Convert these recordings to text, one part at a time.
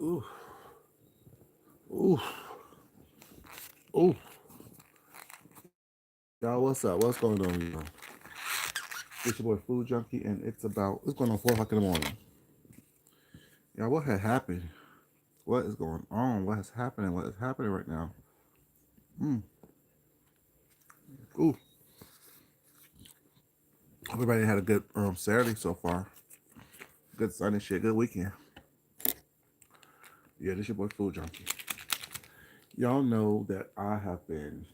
Ooh, ooh, ooh. Y'all, what's up? What's going on, y'all? It's your boy Food Junkie, and it's going on 4 o'clock in the morning. Y'all, what had happened? What is going on? What is happening? What is happening right now? Mm, ooh. Everybody had a good Saturday so far. Good Sunday shit. Good weekend. Yeah, this your boy Food Junkie. Y'all know that I have been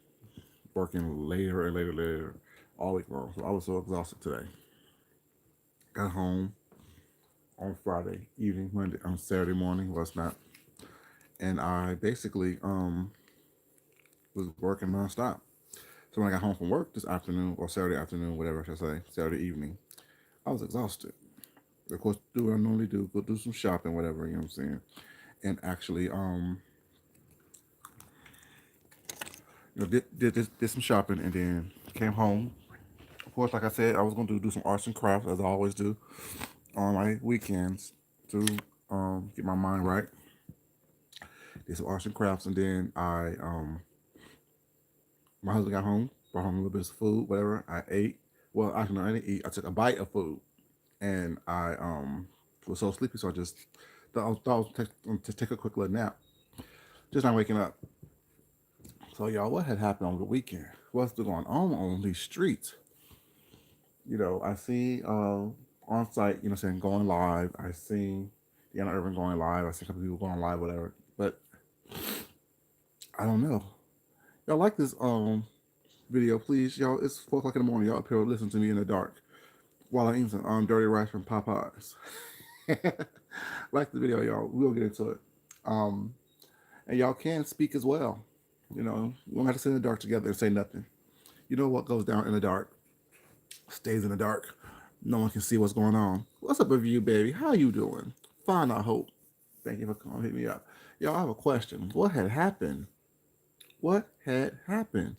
working later and later all week long. So I was so exhausted today. Got home on Friday evening, Monday on Saturday morning, was not, and I basically was working nonstop. So when I got home from work this afternoon or Saturday afternoon, whatever I should say, Saturday evening, I was exhausted. Of course, do what I normally do, go do some shopping, whatever, you know what I'm saying, and actually did some shopping and then came home. Of course, like I said, I was gonna do some arts and crafts as I always do on my weekends to get my mind right. Did some arts and crafts, and then my husband got home, brought home a little bit of food, whatever. I ate. Well, actually, no, I didn't eat. I took a bite of food, and I was so sleepy, so I just thought I was to take a quick little nap. Just not waking up. So, y'all, what had happened on the weekend? What's going on these streets? I see on site, saying going live. I see Deanna Irvin going live. I see a couple people going live, whatever. But I don't know. Y'all like this video, please, y'all. It's 4 o'clock in the morning. Y'all up here listening to me in the dark while I eat some dirty rice from Popeyes. Like the video, y'all. We'll get into it. Um, and y'all can speak as well. We don't have to sit in the dark together and say nothing. You know what goes down in the dark stays in the dark. No one can see what's going on. What's up with you, baby? How you doing? Fine, I hope. Thank you for coming. Hit me up. Y'all, I have a question. What had happened? What had happened?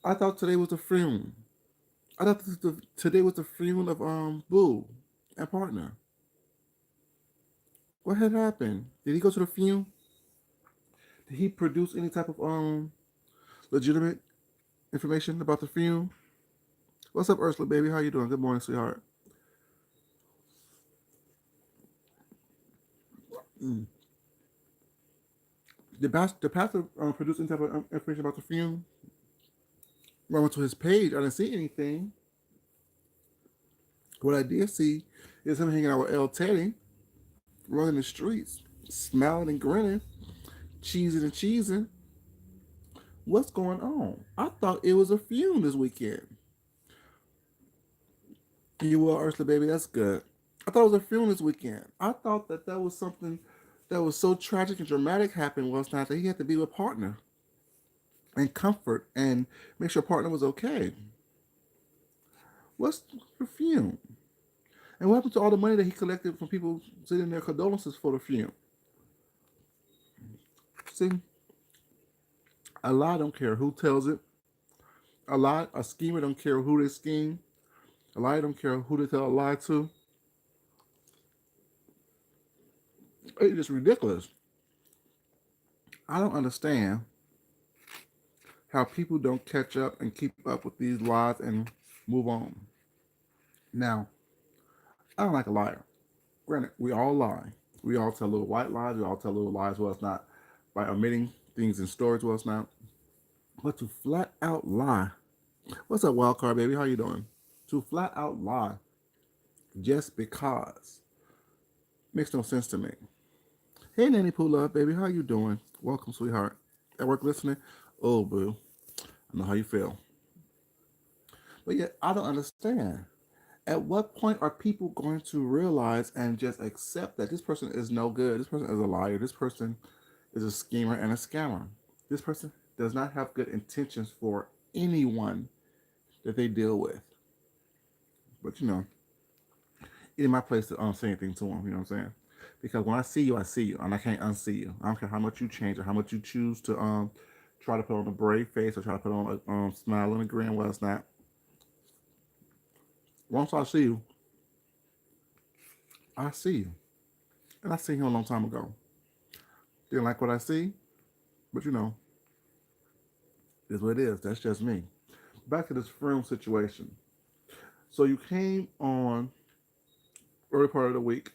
I thought today was the funeral. I thought today was the funeral of Boo and partner. What had happened? Did he go to the funeral? Did he produce any type of legitimate information about the funeral? What's up, Ursula, baby? How you doing? Good morning, sweetheart. Mm. The pastor produce any type of information about the funeral? When I went to his page, I didn't see anything. What I did see is him hanging out with El Teddy, running the streets, smiling and grinning, cheesing and cheesing. What's going on? I thought it was a funeral this weekend. You will, Ursula, baby. That's good. I thought it was a funeral this weekend. I thought that was something that was so tragic and dramatic happened last night that he had to be with partner and comfort and make sure partner was okay. What's the funeral? And what happened to all the money that he collected from people sending their condolences for the funeral? See, a lie don't care who tells it. A schemer don't care who they scheme. A lie don't care who they tell a lie to. It's just ridiculous. I don't understand how people don't catch up and keep up with these lies and move on. Now, I don't like a liar. Granted, we all lie. We all tell little white lies. We all tell little lies well it's not by omitting things in stories well it's not. But to flat out lie. What's up, wild card baby? How you doing? To flat out lie just because makes no sense to me. Hey, Nanny Poo Love, baby, how you doing? Welcome, sweetheart. At work listening? Oh, boo. I know how you feel. But yet, I don't understand. At what point are people going to realize and just accept that this person is no good? This person is a liar. This person is a schemer and a scammer. This person does not have good intentions for anyone that they deal with. But it ain't my place to say anything to them. You know what I'm saying? Because when I see you, and I can't unsee you. I don't care how much you change or how much you choose to try to put on a brave face or try to put on a smile and a grin. Well, it's not. Once I see you, and I seen him a long time ago. Didn't like what I see, but is what it is. That's just me. Back to this film situation. So you came on early part of the week,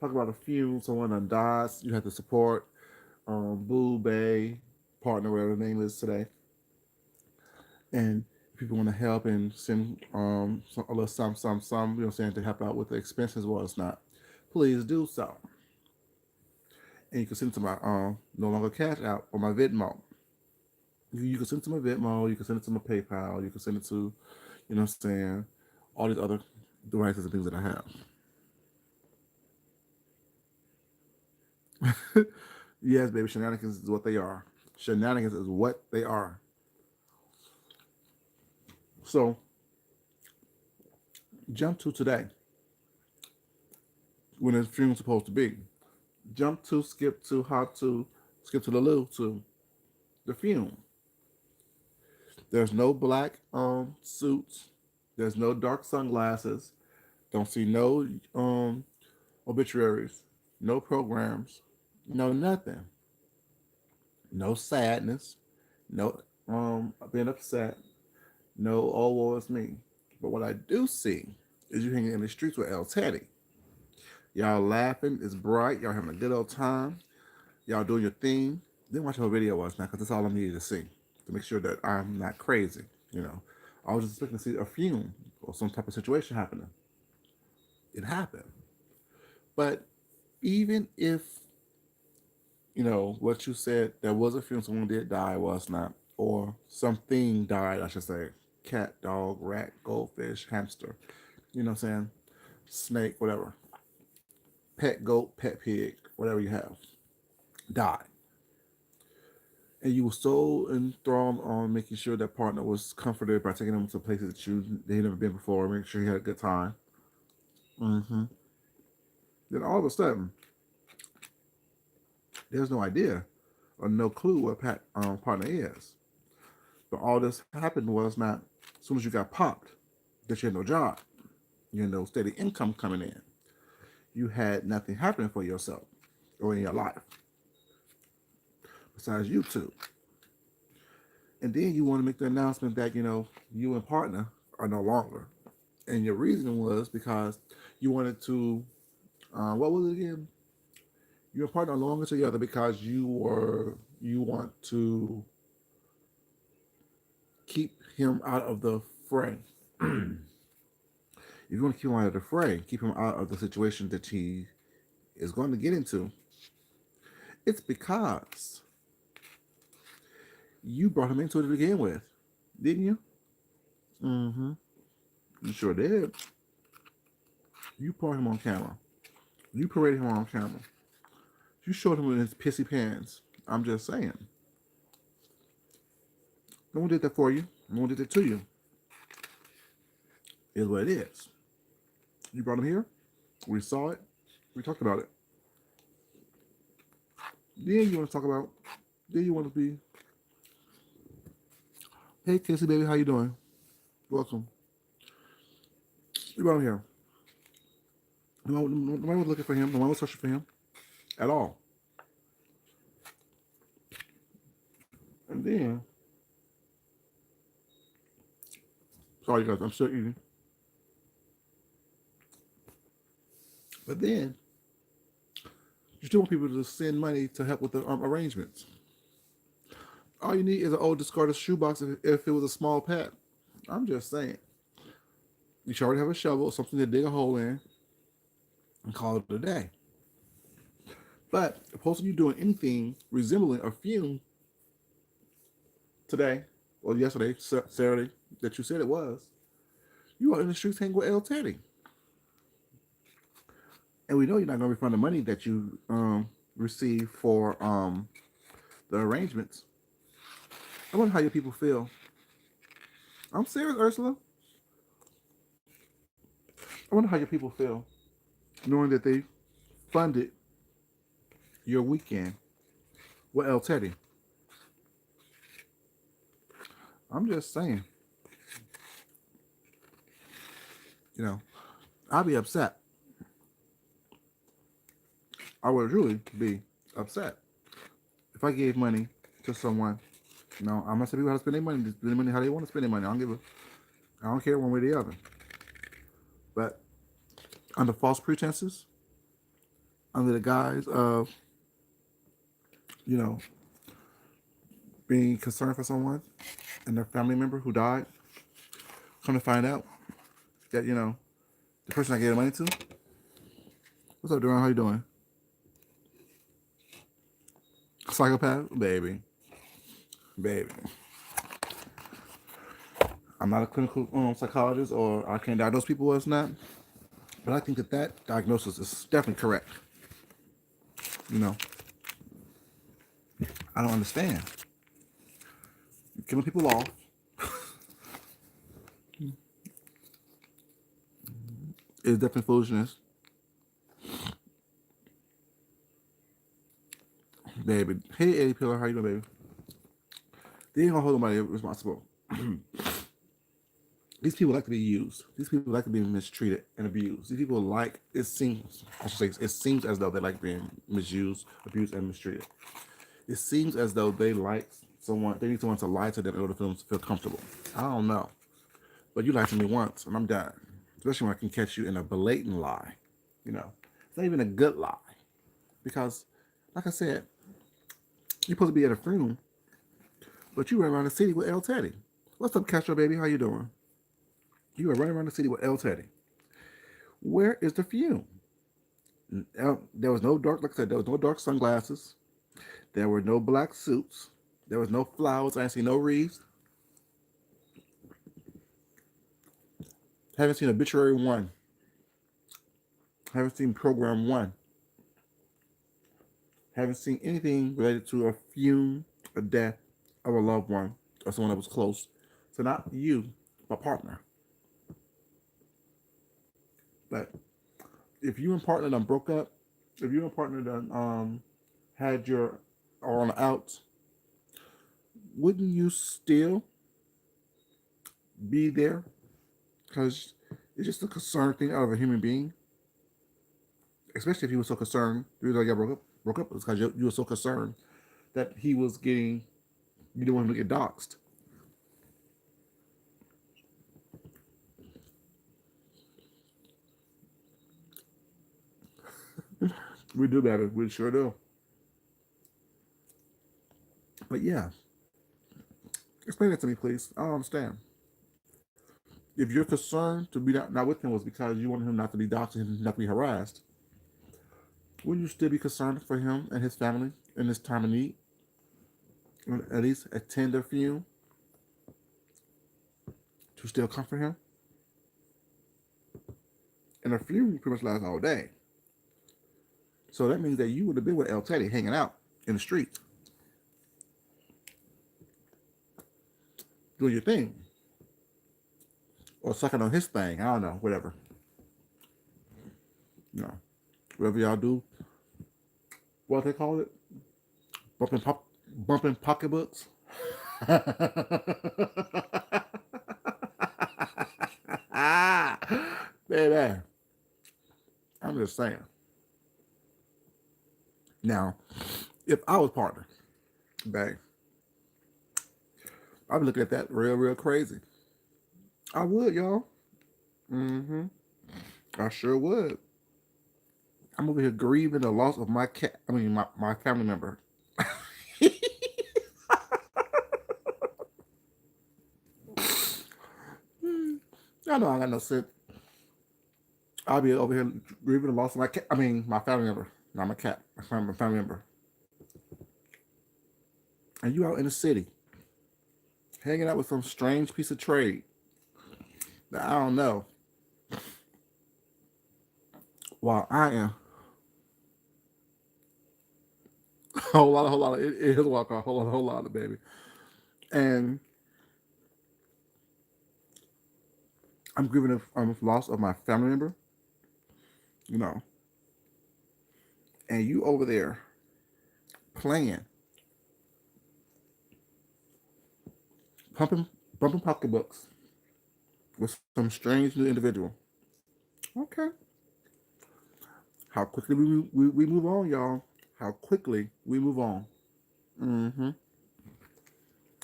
talk about a few, someone done dies, you had to support Boo Bay, partner, whatever the name is today. And if people want to help and send a little some, you know what I'm saying, to help out with the expenses, well, it's not. Please do so. And you can send it to my no longer cash out or my Venmo. You can send it to my Venmo, you can send it to my PayPal, you can send it to, you know what I'm saying, all these other devices and things that I have. Yes, baby, shenanigans is what they are. Shenanigans is what they are. So, jump to today, when the funeral's supposed to be. Jump to, skip to, hop to, skip to the loo to the funeral. There's no black suits. There's no dark sunglasses. Don't see no obituaries, no programs, no nothing, no sadness, no being upset, no oh woe is me. But what I do see is you hanging in the streets with El Teddy. Y'all laughing, it's bright, y'all having a good old time, y'all doing your thing. Then watch what video was now, because that's all I needed to see to make sure that I'm not crazy. You know, I was just expecting to see a fume or some type of situation happening. It happened, but even if what you said, there was a funeral, someone did die, was not, or something died, I should say, cat, dog, rat, goldfish, hamster, you know what I'm saying, snake, whatever, pet goat, pet pig, whatever you have, died. And you were so enthralled on making sure that partner was comforted by taking them to places that they had never been before, making sure he had a good time. Mm-hmm. Then all of a sudden, there's no idea or no clue what partner is. But all this happened was not as soon as you got popped that you had no job, you had no steady income coming in. You had nothing happening for yourself or in your life besides YouTube. And then you want to make the announcement that, you and partner are no longer. And your reason was because you wanted to, what was it again? You and partner are no longer together because you want to keep him out of the fray. If you want to keep him out of the fray, keep him out of the situation that he is going to get into, it's because you brought him into it to begin with, didn't you? Mm-hmm. You sure did. You brought him on camera. You paraded him on camera. You showed him in his pissy pants. I'm just saying. No one did that for you. No one did that to you. It is what it is. You brought him here. We saw it. We talked about it. Then you want to talk about. Then you want to be. Hey, Casey, baby, how you doing? Welcome. You brought him here. Nobody was looking for him. No one was searching for him at all. And then, sorry guys, I'm still eating. But then, you still want people to send money to help with the arrangements. All you need is an old discarded shoebox if it was a small pet. I'm just saying. You should already have a shovel, something to dig a hole in, and call it a day. But opposed to you doing anything resembling a fume today, or yesterday, Saturday, that you said it was, you are in the streets hanging with El Teddy. And we know you're not going to refund the money that you received for the arrangements. I wonder how your people feel. I'm serious, Ursula. I wonder how your people feel knowing that they funded your weekend with El Teddy. I'm just saying. I'd be upset. I would really be upset. if I gave money to someone, no, I'm not saying people how to spend their money. Just spend their money how they want to spend their money. I don't care one way or the other. But under false pretenses, under the guise of, you know, being concerned for someone and their family member who died, come to find out that, the person I gave the money to, what's up, Duran? How you doing? Psychopath? Baby. I'm not a clinical psychologist, or I can't diagnose people or it's not, but I think that diagnosis is definitely correct. I don't understand. You're killing people off. It's definitely foolishness. Baby. Hey, Eddie Pillar, how you doing, baby? They ain't gonna hold nobody responsible. These people like to be used. These people like to be mistreated and abused. These people it seems as though they like being misused, abused, and mistreated. It seems as though they need someone to lie to them in order for them to feel comfortable. I don't know. But you lied to me once, and I'm done. Especially when I can catch you in a blatant lie. It's not even a good lie. Because, like I said, you're supposed to be at a funeral, but you run around the city with El Teddy. What's up, Castro, baby? How you doing? You are running around the city with El Teddy. Where is the fume? There was no dark, like I said, there was no dark sunglasses. There were no black suits. There was no flowers. I didn't see no wreaths. Haven't seen Obituary 1. Haven't seen Program 1. Haven't seen anything related to a fume, a death of a loved one, or someone that was close. So not you, my partner. But if you and partner done broke up, if you and partner done had your are on the outs, wouldn't you still be there? Because it's just a concerned thing out of a human being. Especially if he was so concerned, the reason why y'all broke up was because you were so concerned that you didn't want him to get doxxed. We do better. We sure do. But yeah, explain that to me, please. I don't understand. If your concern to be not with him was because you wanted him not to be doxxed and not to be harassed, wouldn't you still be concerned for him and his family in this time of need? At least attend their funeral to still comfort him? And a funeral pretty much lasts all day. So that means that you would have been with El Teddy hanging out in the street, doing your thing. Or sucking on his thing. I don't know. Whatever. Whatever y'all do. What they call it? Bumping pocketbooks. Baby. I'm just saying. Now, if I was partner, babe, I'd be looking at that real crazy. I would, y'all. Mm-hmm. I sure would. I'm over here grieving the loss of my cat. I mean, my family member. I know I got no sense. I'll be over here grieving the loss of my cat. I mean, my family member, not my cat. My family member. And you out in the city, hanging out with some strange piece of trade that I don't know. While I am. Whole lot. It is a walk off. Whole lot of baby. And I'm grieving the loss of my family member. And you over there playing, bumping pocketbooks with some strange new individual. Okay. How quickly we move on, y'all. How quickly we move on. Mm-hmm.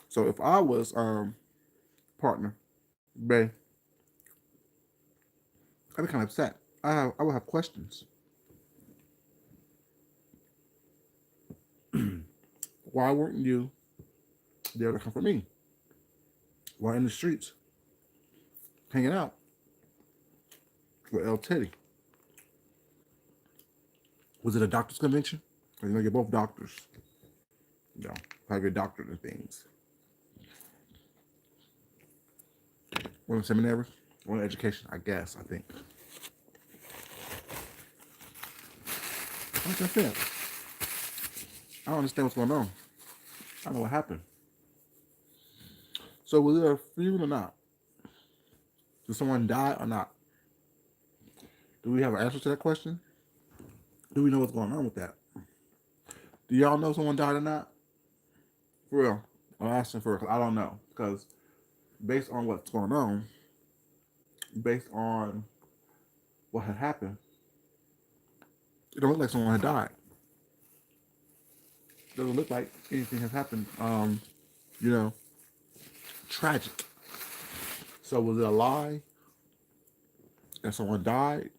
So if I was partner, Bay, I'd be kind of upset. I would have questions. Why weren't you there to comfort me? Why in the streets hanging out with El Teddy? Was it a doctor's convention? You know, you're both doctors. You know, have your doctorate and things. One seminary, one education, I guess. I think. What's that saying? I don't understand what's going on. I don't know what happened. So was it a funeral or not? Did someone die or not? Do we have an answer to that question? Do we know what's going on with that? Do y'all know if someone died or not? For real. I'm asking for it because I don't know. Because based on what's going on, based on what had happened, it don't look like someone had died. It doesn't look like anything has happened. You know, tragic. So was it a lie? And someone died?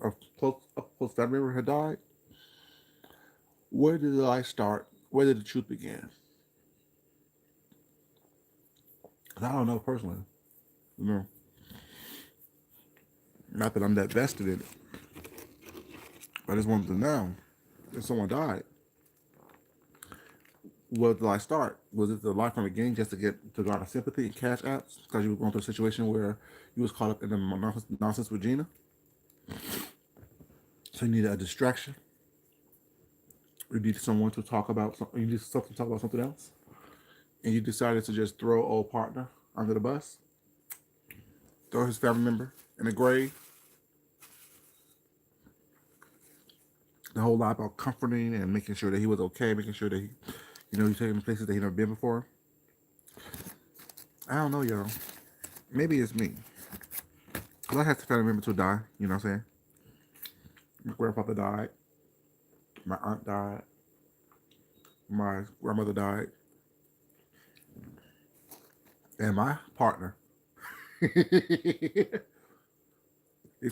A close family member had died? Where did the lie start? Where did the truth begin? Because I don't know personally. You know, not that I'm that vested in it. I just wanted to know if someone died. Where did the lie start? Was it the lie from the beginning just to garner sympathy and cash apps? Because you were going through a situation where you was caught up in the nonsense with Gina? So you needed a distraction? You needed someone to talk about something. You needed something to talk about something else? And you decided to just throw old partner under the bus? Throw his family member in the grave? The whole lie about comforting and making sure that he was okay, making sure that he's taking places that he never been before. I don't know, y'all. Maybe it's me. Cause I had a family member to die. You know what I'm saying? My grandfather died. My aunt died. My grandmother died. And my partner. They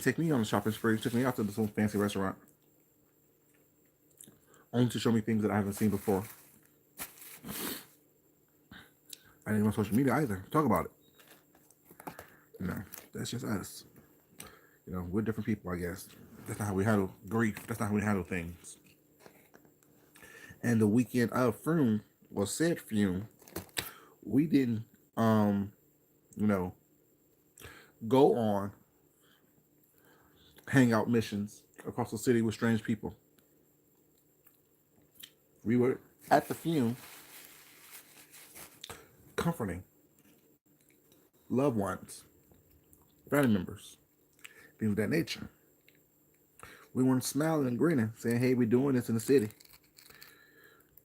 take me on a shopping spree. Took me out to some fancy restaurant. Only to show me things that I haven't seen before. I didn't even on social media either. Talk about it. You know, that's just us. You know, we're different people, I guess. That's not how we handle grief. That's not how we handle things. And the weekend of Fume, well, said Fume, we didn't, you know, go on hangout missions across the city with strange people. We were at the Fume comforting loved ones, family members, things of that nature. We weren't smiling and grinning, saying, "Hey, we're doing this in the city."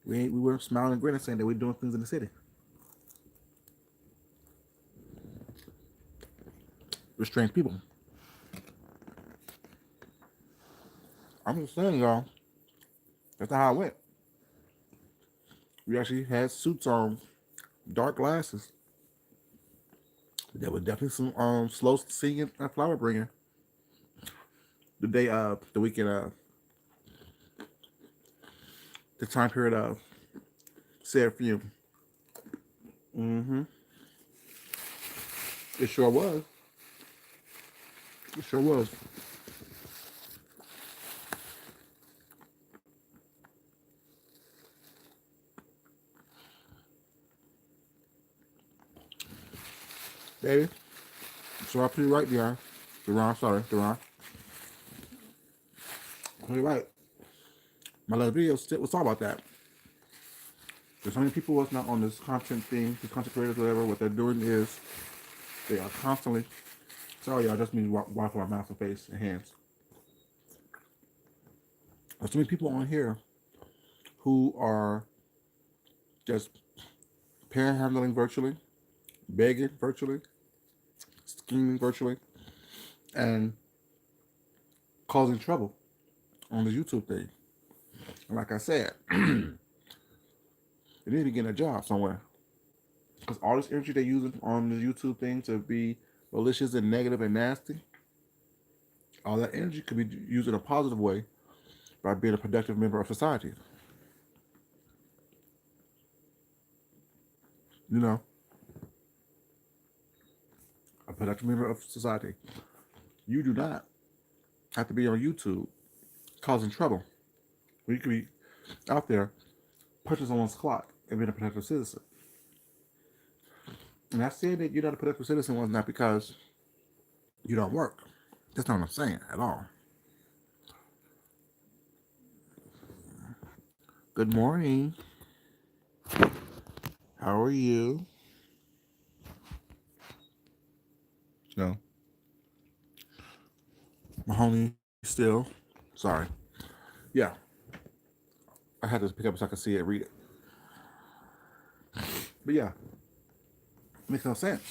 We weren't smiling and grinning, saying that we're doing things in the city. We're strange people. I'm just saying, y'all. That's not how it went. We actually had suits on, dark glasses. There was definitely some slow singing and flower bringing. The weekend the time period of said Fume. Mm-hmm. It sure was. It sure was. Baby. So I put it right there. Duran, sorry, Duran. Put it right. My last video was talking about that. There's so many people was not on this content thing, these content creators, whatever. What they're doing is they are constantly. Sorry, y'all. Just mean wipe my mouth and face and hands. There's so many people on here who are just panhandling virtually, begging virtually, scheming virtually, and causing trouble on the YouTube thing. And like I said, They need to be getting a job somewhere. Because all this energy they're using on the YouTube thing to be malicious and negative and nasty, all that energy could be used in a positive way by being a productive member of society. You know, a productive member of society. You do not have to be on YouTube causing trouble. You could be out there punching someone's clock and being a productive citizen. And I said that you're not a productive citizen was not because you don't work. That's not what I'm saying at all. Good morning. How are you? No, Mahoney still. Sorry. Yeah, I had to pick up so I could see it, read it. But yeah, it makes no sense.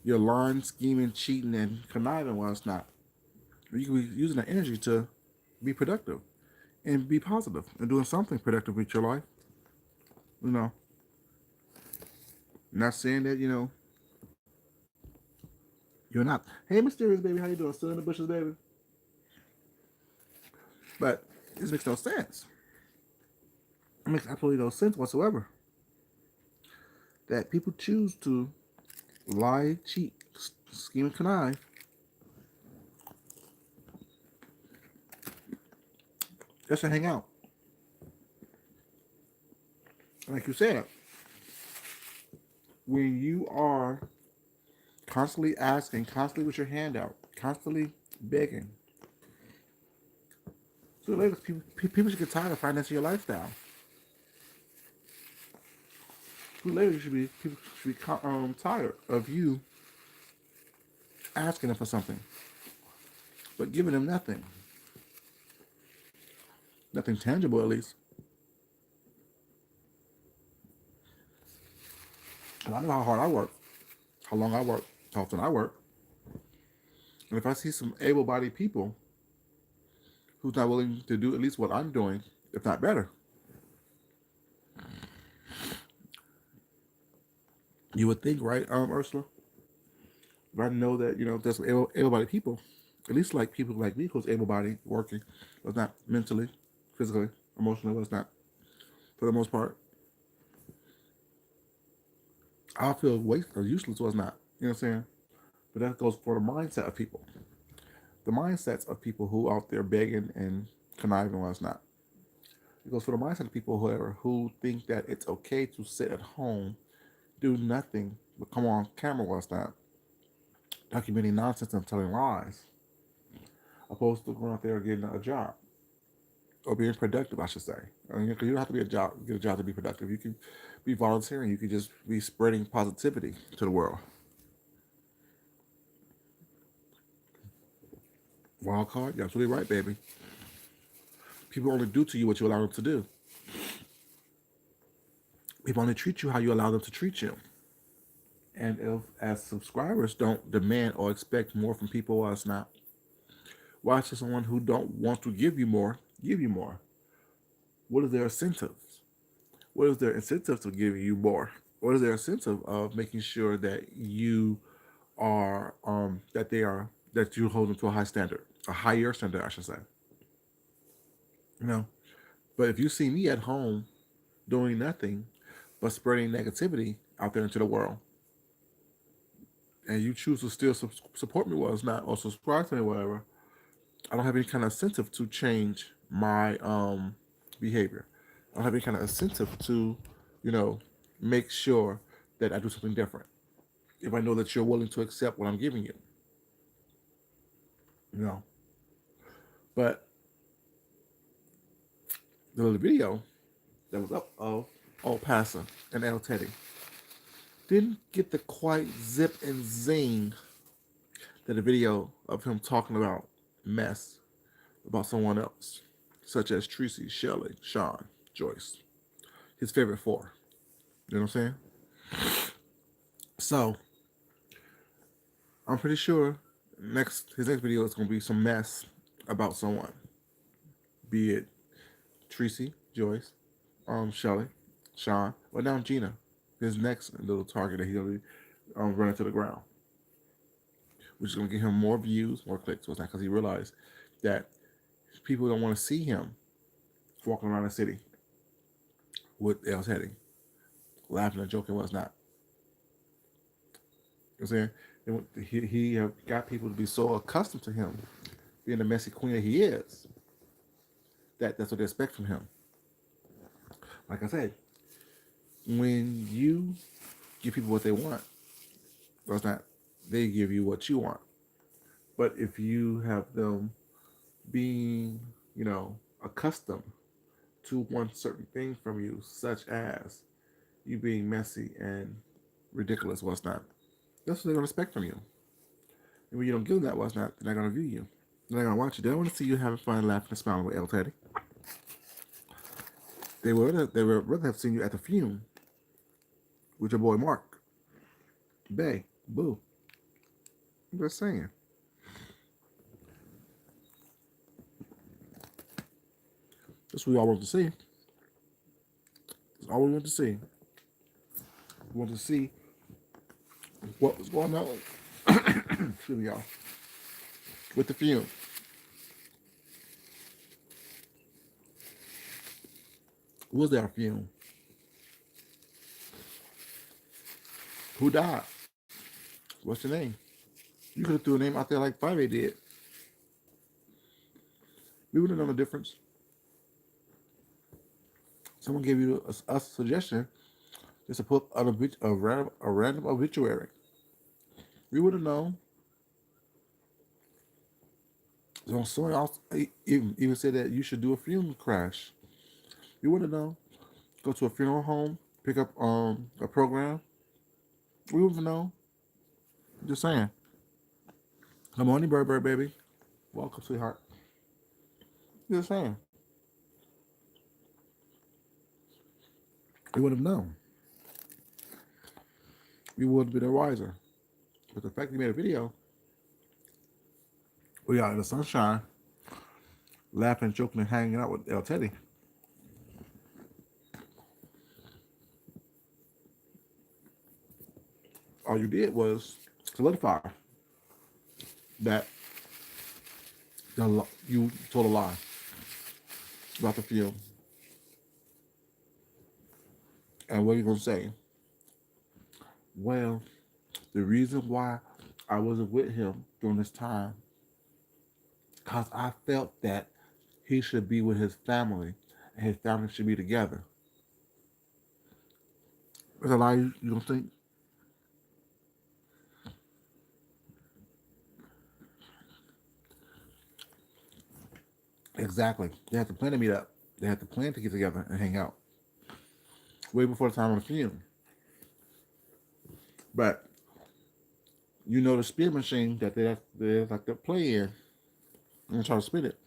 You're lying, scheming, cheating, and conniving while it's not. You can be using that energy to be productive and be positive and doing something productive with your life. You know, not saying that you're not. Hey, mysterious baby, how you doing? Still in the bushes, baby? But this makes no sense. It makes absolutely no sense whatsoever that people choose to lie, cheat, scheme, and connive just to hang out. Like you said, when you are constantly asking, constantly with your hand out, constantly begging, so later people should get tired of financing your lifestyle. So later people should be tired of you asking them for something, but giving them nothing, nothing tangible at least. And I know how hard I work, how long I work, how often I work. And if I see some able-bodied people who's not willing to do at least what I'm doing, if not better, you would think, right, Ursula? If I know that there's some able-bodied people, at least like people like me who's able-bodied, working, was not mentally, physically, emotionally, was not for the most part, I feel wasted or useless was not. You know what I'm saying? But that goes for the mindset of people. The mindsets of people who out there begging and conniving was not. It goes for the mindset of people who think that it's okay to sit at home, do nothing, but come on camera was not, documenting nonsense and telling lies, opposed to going out there and getting a job or being productive, I should say. I mean, you don't have to get a job to be productive. You can be volunteering. You can just be spreading positivity to the world. Wild card, you're absolutely right, baby. People only do to you what you allow them to do. People only treat you how you allow them to treat you. And if, as subscribers, don't demand or expect more from people, why it's not. Why should someone who don't want to give you more give you more? What is their incentives? What is their incentive to give you more? What is their incentive of making sure that you are that you hold them to a high standard, a higher standard, I should say. You know, but if you see me at home doing nothing but spreading negativity out there into the world, and you choose to still support me, well, it's not, or subscribe to me, whatever, I don't have any kind of incentive to change my behavior. I don't have any kind of incentive to, you know, make sure that I do something different. If I know that you're willing to accept what I'm giving you, you know. But the little video that was up of old Pastor and El Teddy didn't get the quite zip and zing that a video of him talking about mess about someone else, such as Tracy, Shelley, Sean, Joyce, his favorite four. You know what I'm saying? So I'm pretty sure his next video is gonna be some mess about someone, be it Tracy, Joyce, Shelley, Sean. Well, now Gina, his next little target that he's gonna be running to the ground, which is gonna give him more views, more clicks. What's not because he realized that people don't want to see him walking around the city with L's heading, laughing and joking, what's not. You know what I'm saying? He have got people to be so accustomed to him being the messy queen that he is that that's what they expect from him. Like I said, when you give people what they want, well, it's not they give you what you want. But if you have them being, accustomed to one certain thing from you, such as you being messy and ridiculous, what's not, that's what they're gonna expect from you. And when you don't give them that, what's not, they're not gonna view you. They're not gonna watch you. They don't want to see you having fun, laughing, and smiling with El Teddy. They would rather have seen you at the fume with your boy Mark. Bay, boo. I'm just saying. That's what we all want to see. That's all we want to see. We want to see what was going on. Excuse me, y'all. With the fume. Was there a fume? Who died? What's your name? You could have threw a name out there like 5A did. We would have known the difference. Someone gave you a suggestion just to put a random obituary. We would have known. So someone else even said that you should do a funeral crash. We would have known. Go to a funeral home, pick up a program. We would have known. Just saying. Come on, Burberry baby. Welcome, sweetheart. Just saying. We would have known. We would have been wiser. But the fact you made a video, we out in the sunshine, laughing, joking, and hanging out with El Teddy. All you did was solidify that you told a lie about the film. And what are you going to say? Well, the reason why I wasn't with him during this time, because I felt that he should be with his family and his family should be together. There's a lie you don't think? Exactly. They had to plan to meet up. They had to plan to get together and hang out. Way before the time of the film. But you know the speed machine that they like to play in and try to spit it.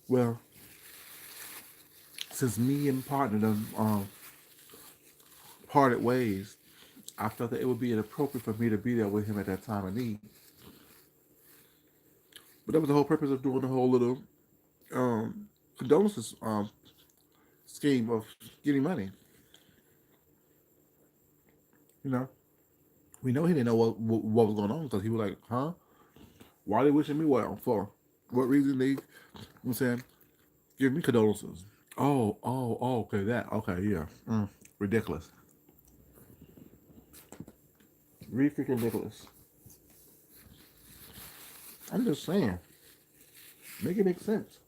Well, since me and partner done parted ways, I felt that it would be inappropriate for me to be there with him at that time of need. But that was the whole purpose of doing the whole little condolences scheme of getting money. You know, we know he didn't know what was going on because he was like, huh? Why are they wishing me well? For what reason they, I'm saying, give me condolences? Okay, that, okay, yeah. Ridiculous. Freaking ridiculous. I'm just saying, make it make sense.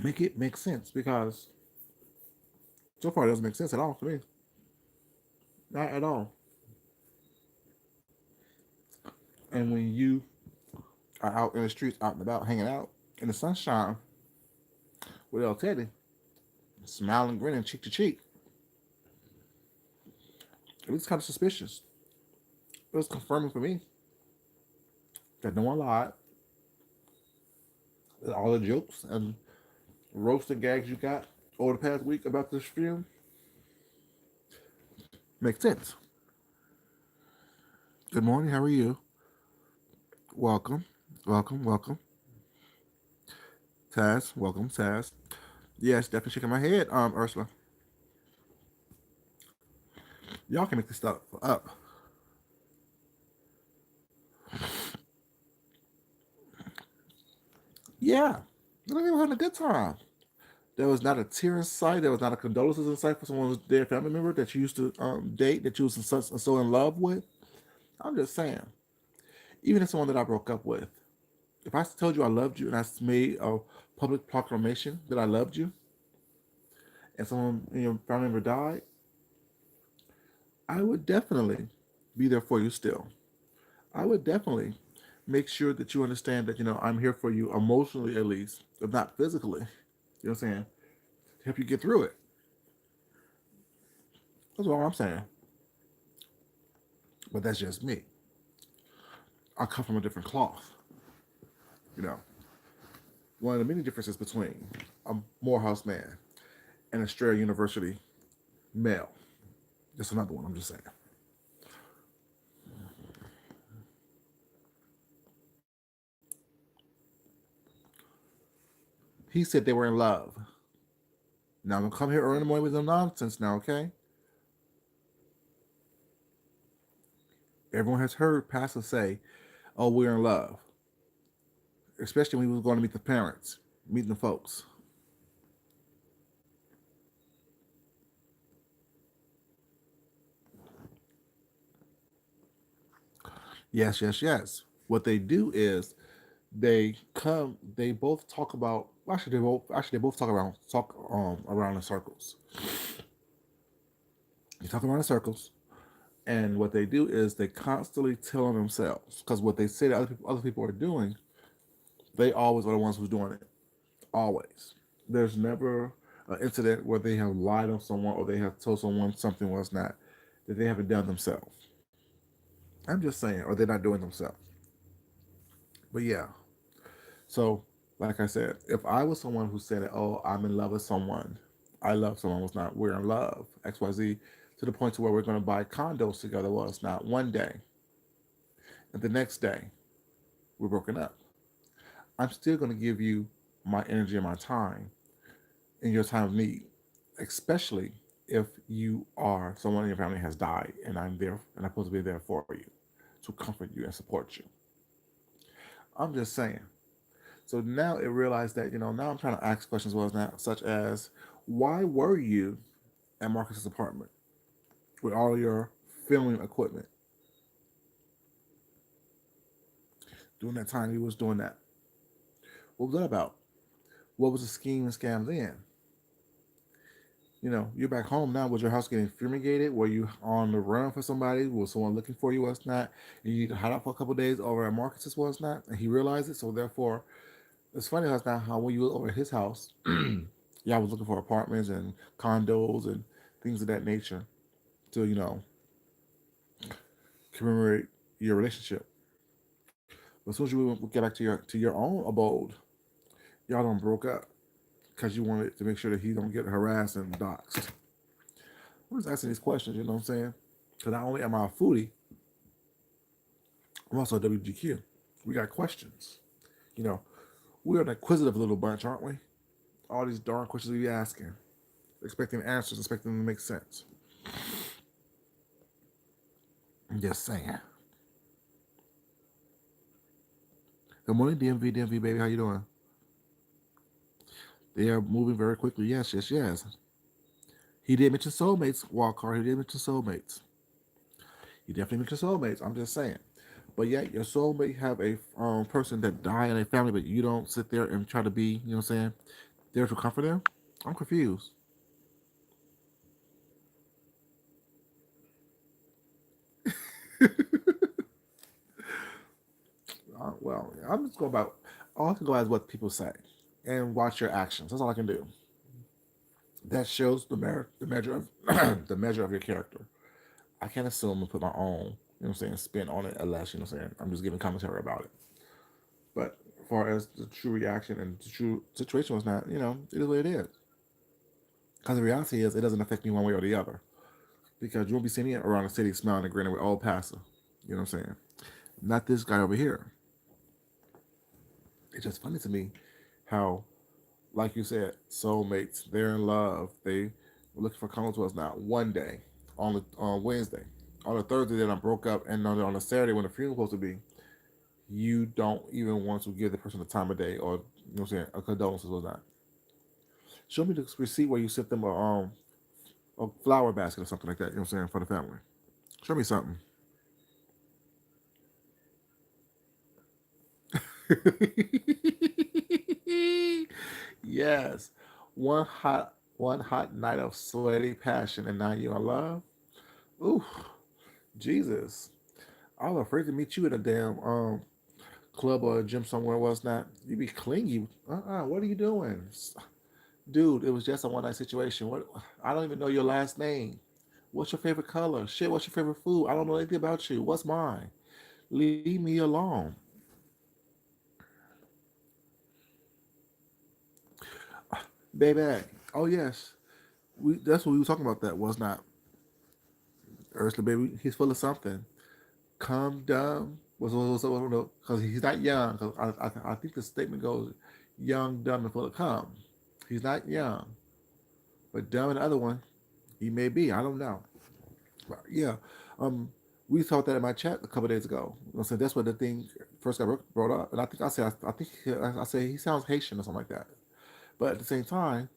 Make it make sense because so far it doesn't make sense at all to me. Not at all. And when you are out in the streets, out and about, hanging out in the sunshine with El Teddy, smiling, grinning, cheek to cheek, it was kind of suspicious. It was confirming for me that no one lied. That all the jokes and roasting gags you got over the past week about this film make sense. Good morning. How are you? Welcome, welcome, welcome. Taz, welcome, Taz. Yes, definitely shaking my head, Ursula. Y'all can make this stuff up. Yeah. They were having a good time. There was not a tear in sight. There was not a condolences in sight for someone's dead family member that you used to date, that you was so in love with. I'm just saying, even if someone that I broke up with, if I told you I loved you and I made a public proclamation that I loved you, and someone in your family member died, I would definitely be there for you still. I would definitely make sure that you understand that, I'm here for you emotionally at least, if not physically. You know what I'm saying? To help you get through it. That's all I'm saying. But that's just me. I come from a different cloth. You know, one of the many differences between a Morehouse man and a Strayer University male. That's another one. I'm just saying. He said they were in love. Now I'm gonna come here early in the morning with no nonsense. Now, okay? Everyone has heard Pastor say, "Oh, we're in love," especially when he was going to meet the parents, meeting the folks. Yes, yes, yes. What they do is they come. They both talk about. They both talk around in circles. They talk around in circles, and what they do is they constantly tell on themselves because what they say that other people are doing, they always are the ones who's doing it. Always. There's never an incident where they have lied on someone or they have told someone something was not that they haven't done themselves. I'm just saying, or they're not doing themselves. But yeah, so like I said, if I was someone who said, "Oh, I'm in love with someone," I love someone was not we're in love X Y Z to the point to where we're going to buy condos together. Well, it's not one day, and the next day we're broken up. I'm still going to give you my energy and my time in your time of need, especially if you are someone in your family has died and I'm there and I'm supposed to be there for you to comfort you and support you. I'm just saying. So now it realized that, now I'm trying to ask questions was now, such as, why were you at Marcus's apartment with all your filming equipment during that time he was doing that? What was that about? What was the scheme and scam then? You're back home now. Was your house getting fumigated? Were you on the run for somebody? Was someone looking for you? Was not? And you need to hide out for a couple of days over at Marcus's was not? And he realized it. So therefore, it's funny that's not how when you were over at his house, y'all was looking for apartments and condos and things of that nature to commemorate your relationship. But as soon as you get back to your own abode, y'all done broke up because you wanted to make sure that he don't get harassed and doxxed. I'm just asking these questions, you know what I'm saying? Because not only am I a foodie, I'm also a WGQ. We got questions. You know, we're an inquisitive little bunch, aren't we? All these darn questions we be asking, expecting answers, expecting them to make sense. I'm just saying. Good morning, DMV, baby. How you doing? They are moving very quickly. Yes, yes, yes. He did mention soulmates, Walker. He did mention soulmates. He definitely mentioned soulmates. I'm just saying. But yet, your soulmate have a person that died in a family, but you don't sit there and try to be, you know what I'm saying, there to comfort them. I'm confused. Well, I'm just going about all I can go as what people say and watch your actions. That's all I can do. That shows the measure of the measure of your character. I can't assume and put my own, you know what I'm saying, spin on it unless, you know what I'm saying, I'm just giving commentary about it. But as far as the true reaction and the true situation was not, it is what it is. Because the reality is, it doesn't affect me one way or the other. Because you won't be seeing me around the city smiling and grinning with old pastor. You know what I'm saying? Not this guy over here. It's just funny to me how, like you said, soulmates, they're in love. They were looking for common to us now one day. on Wednesday. On the Thursday, then I broke up, and on the Saturday when the funeral was supposed to be, you don't even want to give the person the time of day or what I'm saying, a condolences or not. Show me the receipt where you sent them a flower basket or something like that. You know what I'm saying, for the family. Show me something. Yes, one hot night of sweaty passion, and now you're in love. Ooh, Jesus! I was afraid to meet you at a damn club or a gym somewhere. Was not you be clingy? What are you doing, dude? It was just a one night situation. What? I don't even know your last name. What's your favorite color? Shit, what's your favorite food? I don't know anything about you. What's mine? Leave me alone. Baby. Oh yes. That's what we were talking about. That was not Ursula, baby. He's full of something. Calm down. Because he's not young. Because I think the statement goes, young, dumb, and full of calm. He's not young, but dumb and the other one, he may be. I don't know. But yeah. Um, we talked that in my chat a couple days ago. So that's what the thing first got brought up, and I think I say he sounds Haitian or something like that. But at the same time,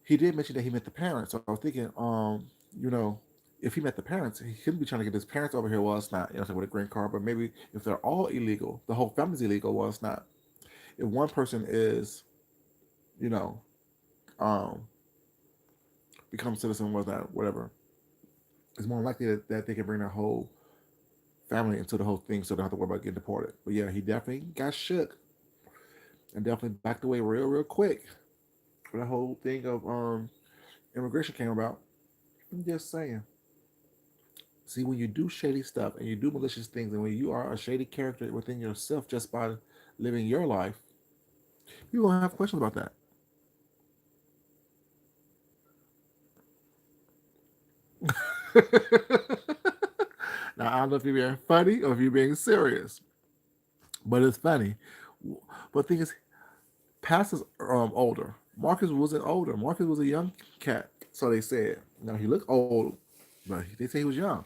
he did mention that he met the parents. So I was thinking, you know, if he met the parents, he couldn't be trying to get his parents over here. Well, it's not, with a green card. But maybe if they're all illegal, the whole family's illegal. Well, it's not. If one person is, you know, um, become citizen, was that whatever, it's more likely that they can bring their whole family into the whole thing, so they don't have to worry about getting deported. But yeah, he definitely got shook and definitely backed away real quick when the whole thing of immigration came about. I'm just saying. See, when you do shady stuff and you do malicious things, and when you are a shady character within yourself just by living your life, you gonna have questions about that. Now I don't know if you're being funny or if you're being serious, but it's funny. But the thing is, Pastor's older. Marcus wasn't older. Marcus was a young cat, so they said. Now he looked old, but they say he was young.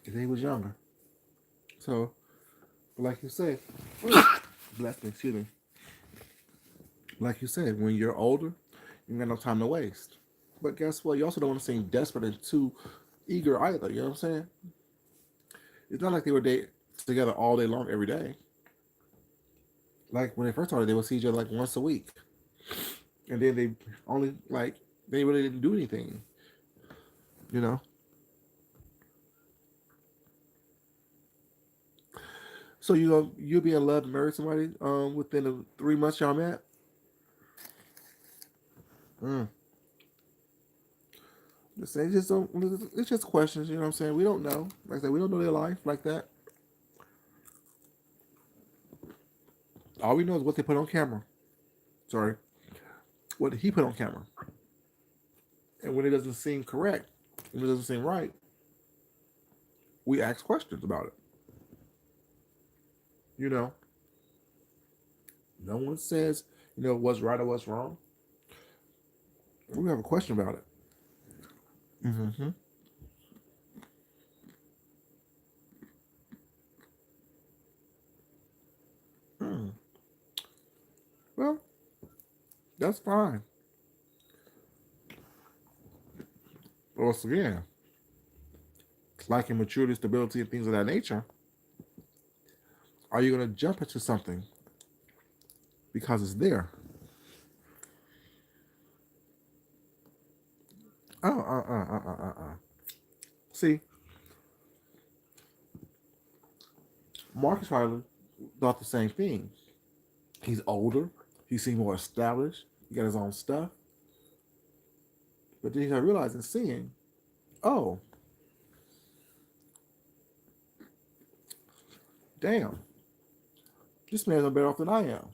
They say he was younger. So, like you said, bless me, excuse me. Like you said, when you're older, you got no time to waste. But guess what? You also don't want to seem desperate and too eager either. You know what I'm saying? It's not like they were together all day long every day. Like when they first started, they would see each other like once a week, and then they only like they really didn't do anything. You know. So you'll be in love to marry somebody within the 3 months y'all met. Mm. Just don't. It's just questions. You know what I'm saying? We don't know. Like I said, we don't know their life like that. All we know is what they put on camera. Sorry, what he put on camera. And when it doesn't seem correct, when it doesn't seem right, we ask questions about it. You know, no one says what's right or what's wrong. We have a question about it. Mm-hmm. Hmm. Well, that's fine. But once again, lacking maturity, stability, and things of that nature, are you going to jump into something because it's there? See, Marcus Riley thought the same thing. He's older. He seems more established. He got his own stuff. But then he started realizing, seeing, oh, damn, this man's no better off than I am.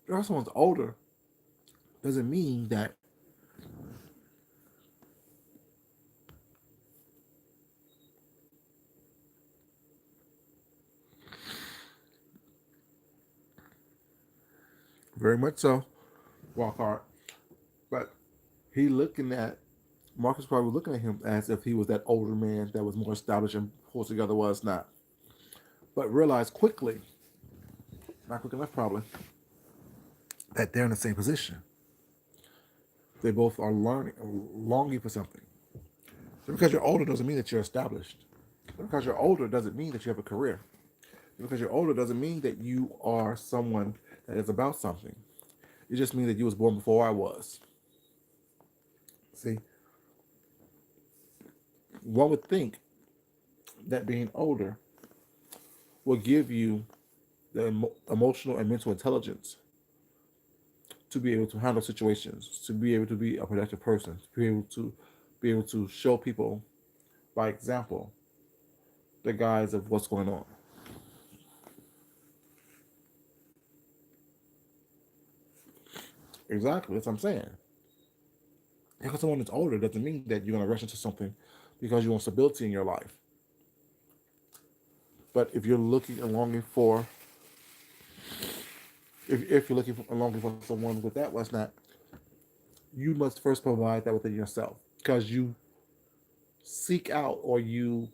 If someone's older, doesn't mean that very much so. Walk hard. But he looking at Marcus probably was looking at him as if he was that older man that was more established and pulled together, was not. But realized quickly, not quick enough probably, that they're in the same position. They both are learning, longing for something. So because you're older doesn't mean that you're established. Because you're older doesn't mean that you have a career. Because you're older doesn't mean that you are someone that is about something. It just means that you was born before I was. See, one would think that being older will give you the emotional and mental intelligence to be able to handle situations, to be able to be a productive person, to be able to show people by example the guise of what's going on. Exactly, that's what I'm saying. Because someone that's older doesn't mean that you're going to rush into something because you want stability in your life. But if you're looking and longing for, if you're looking for and longing for someone with that, what's not, you must first provide that within yourself because you seek out or you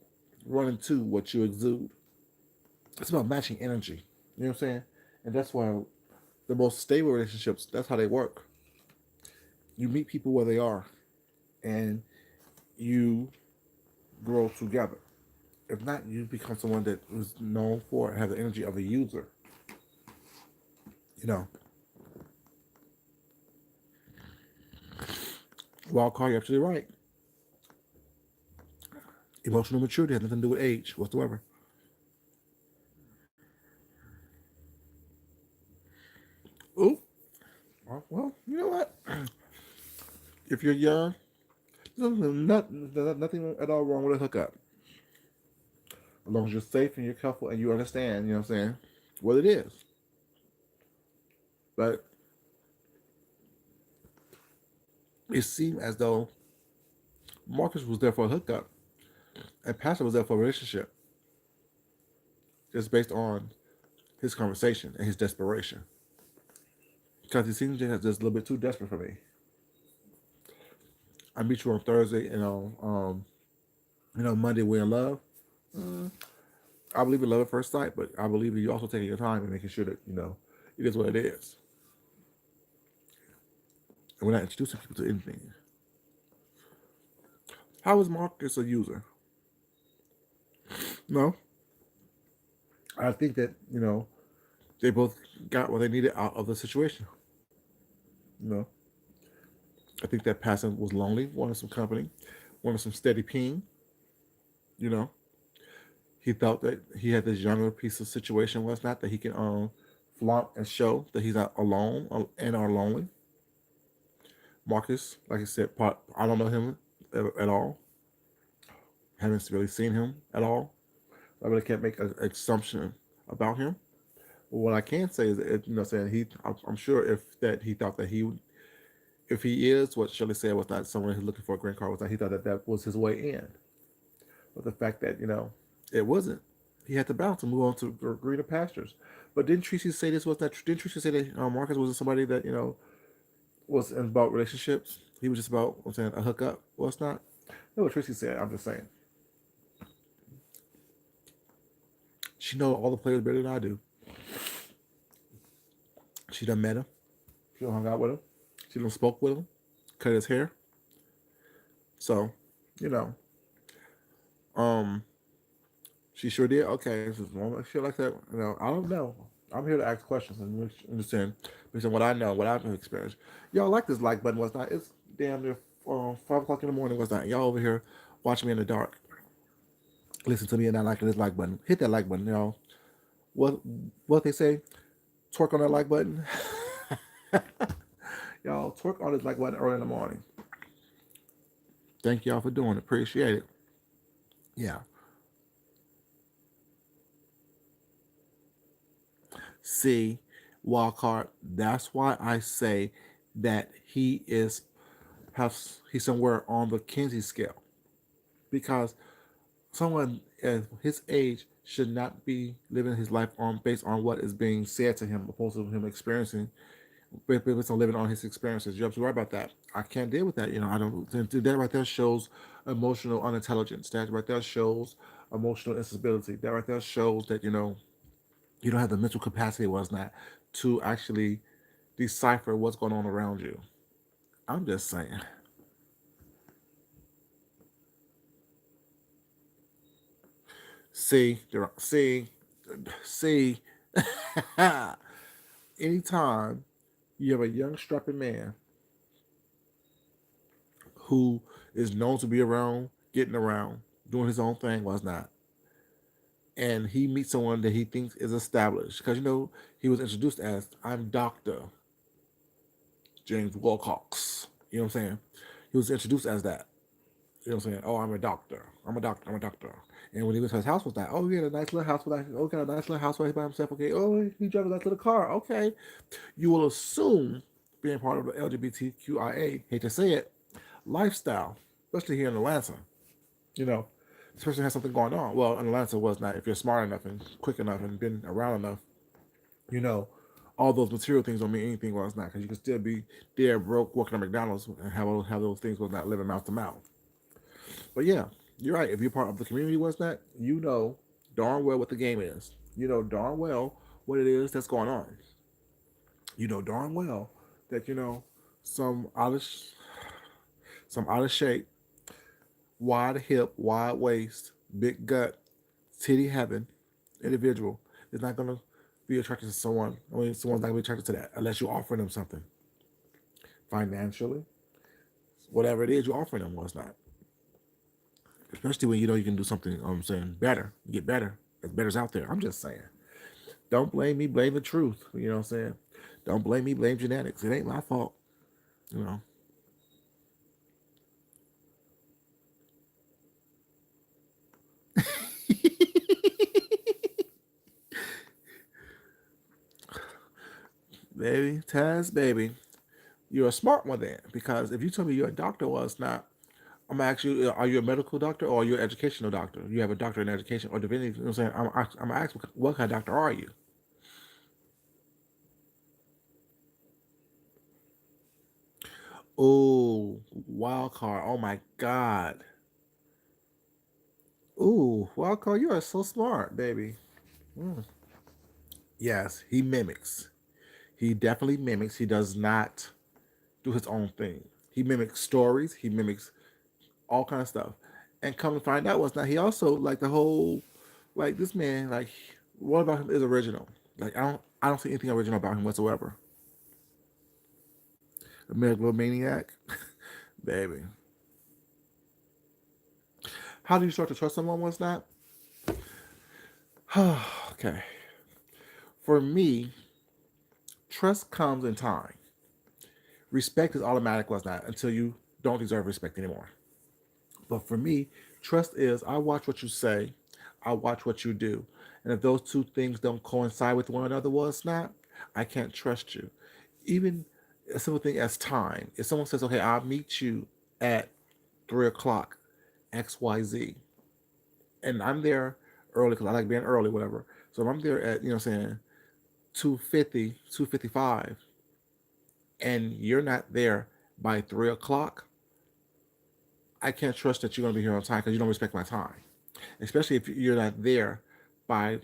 run into what you exude. It's about matching energy. You know what I'm saying? And that's why the most stable relationships, that's how they work. You meet people where they are and you grow together. If not, you become someone that is known for and have the energy of a user. You know, wild card, you're absolutely right. Emotional maturity has nothing to do with age whatsoever. Ooh, well, you know what? If you're young, there's nothing at all wrong with a hookup. As long as you're safe and you're comfortable and you understand, you know what I'm saying, what it is. But it seemed as though Marcus was there for a hookup and Pastor was there for a relationship, just based on his conversation and his desperation. Because he seems just a little bit too desperate for me. I meet you on Thursday, Monday we're in love. Mm, I believe in love at first sight, but I believe in you also taking your time and making sure that it is what it is, and we're not introducing people to anything. How is Marcus a user? No, I think that they both got what they needed out of the situation. You know, I think that Passon was lonely, wanted some company, wanted some steady ping. You know, he thought that he had this younger piece of situation was not that he can flaunt and show that he's not alone and are lonely. Marcus, like I said, I don't know him at all. Haven't really seen him at all. I really can't make an assumption about him. But what I can say is, that, saying I'm sure if that he thought that if he is what Shirley said was not someone who's looking for a green card, was that he thought that that was his way in. But the fact that it wasn't, he had to bounce and move on to greener pastures. But didn't Tracy say this was not? Didn't Tracy say that Marcus wasn't somebody that was about relationships? He was just about I'm saying a hookup. Well, it's not. That's what Tracy said. I'm just saying. She know all the players better than I do. She done met him. She done hung out with him. She done spoke with him. Cut his hair. So, you know, um, she sure did. Okay, so shit like that. I don't know. I'm here to ask questions and understand based on what I know, what I've experienced. Y'all like this like button? Was not? It's damn near 5 o'clock in the morning. Was not? Y'all over here watching me in the dark. Listen to me and not liking this like button. Hit that like button, y'all. What they say? Twerk on that like button. Y'all twerk on this like button early in the morning. Thank y'all for doing it. Appreciate it. Yeah. See, Wildcard. That's why I say that he's somewhere on the Kinsey scale because someone at his age should not be living his life on based on what is being said to him, opposed to him experiencing based on living on his experiences. You're absolutely right about that. I can't deal with that. I don't. That right there shows emotional unintelligence. That right there shows emotional instability. That right there shows that you don't have the mental capacity, was not, to actually decipher what's going on around you. I'm just saying. See, see. Anytime you have a young strapping man who is known to be around, getting around, doing his own thing, was not, and he meets someone that he thinks is established, because he was introduced as, I'm Doctor James Wilcox. You know what I'm saying? He was introduced as that. You know what I'm saying? Oh, I'm a doctor. I'm a doctor. I'm a doctor. And when he went to his house, was like, oh, he had a nice little house. Oh, got a nice little house right by himself. Okay. Oh, he drives a nice little car. Okay. You will assume, being part of the LGBTQIA, hate to say it, lifestyle, especially here in Atlanta. You know, this person has something going on. Well, in Atlanta was not. If you're smart enough and quick enough and been around enough, you know, all those material things don't mean anything was not, because you can still be there broke working at McDonald's and have those things was not living mouth to mouth. But yeah, you're right. If you're part of the community, was not, you know darn well what the game is. You know darn well what it is that's going on. You know darn well that some out of some out of shape, wide hip, wide waist, big gut, titty having individual is not gonna be attracted to someone. I mean, someone's not gonna be attracted to that unless you're offering them something financially, whatever it is you're offering them was not. Especially when you can do something. I'm saying better, get better. As better's out there. I'm just saying. Don't blame me. Blame the truth. You know what I'm saying? Don't blame me. Blame genetics. It ain't my fault. You know. Baby, Taz, baby, you're a smart one then. Because if you tell me you're a doctor, well, it's not. I'm actually, are you a medical doctor or are you an educational doctor? You have a doctor in education or divinity. You know what I'm saying? I'm asking, what kind of doctor are you? Oh, wild card. Oh my God. Ooh, wild card. You are so smart, baby. Mm. Yes, he mimics. He definitely mimics. He does not do his own thing. He mimics stories. He mimics all kind of stuff. And come to find out, was not he also like the whole, like this man, like what about him is original? Like I don't see anything original about him whatsoever. A megalomaniac, baby. How do you start to trust someone? Was not okay. For me, trust comes in time. Respect is automatic. Was not until you don't deserve respect anymore. But for me, trust is I watch what you say, I watch what you do. And if those two things don't coincide with one another, well, it's not, I can't trust you. Even a simple thing as time. If someone says, okay, I'll meet you at 3 o'clock, XYZ, and I'm there early because I like being early, whatever. So if I'm there at, 2:50, 2:55, and you're not there by 3 o'clock, I can't trust that you're going to be here on time because you don't respect my time. Especially if you're not there by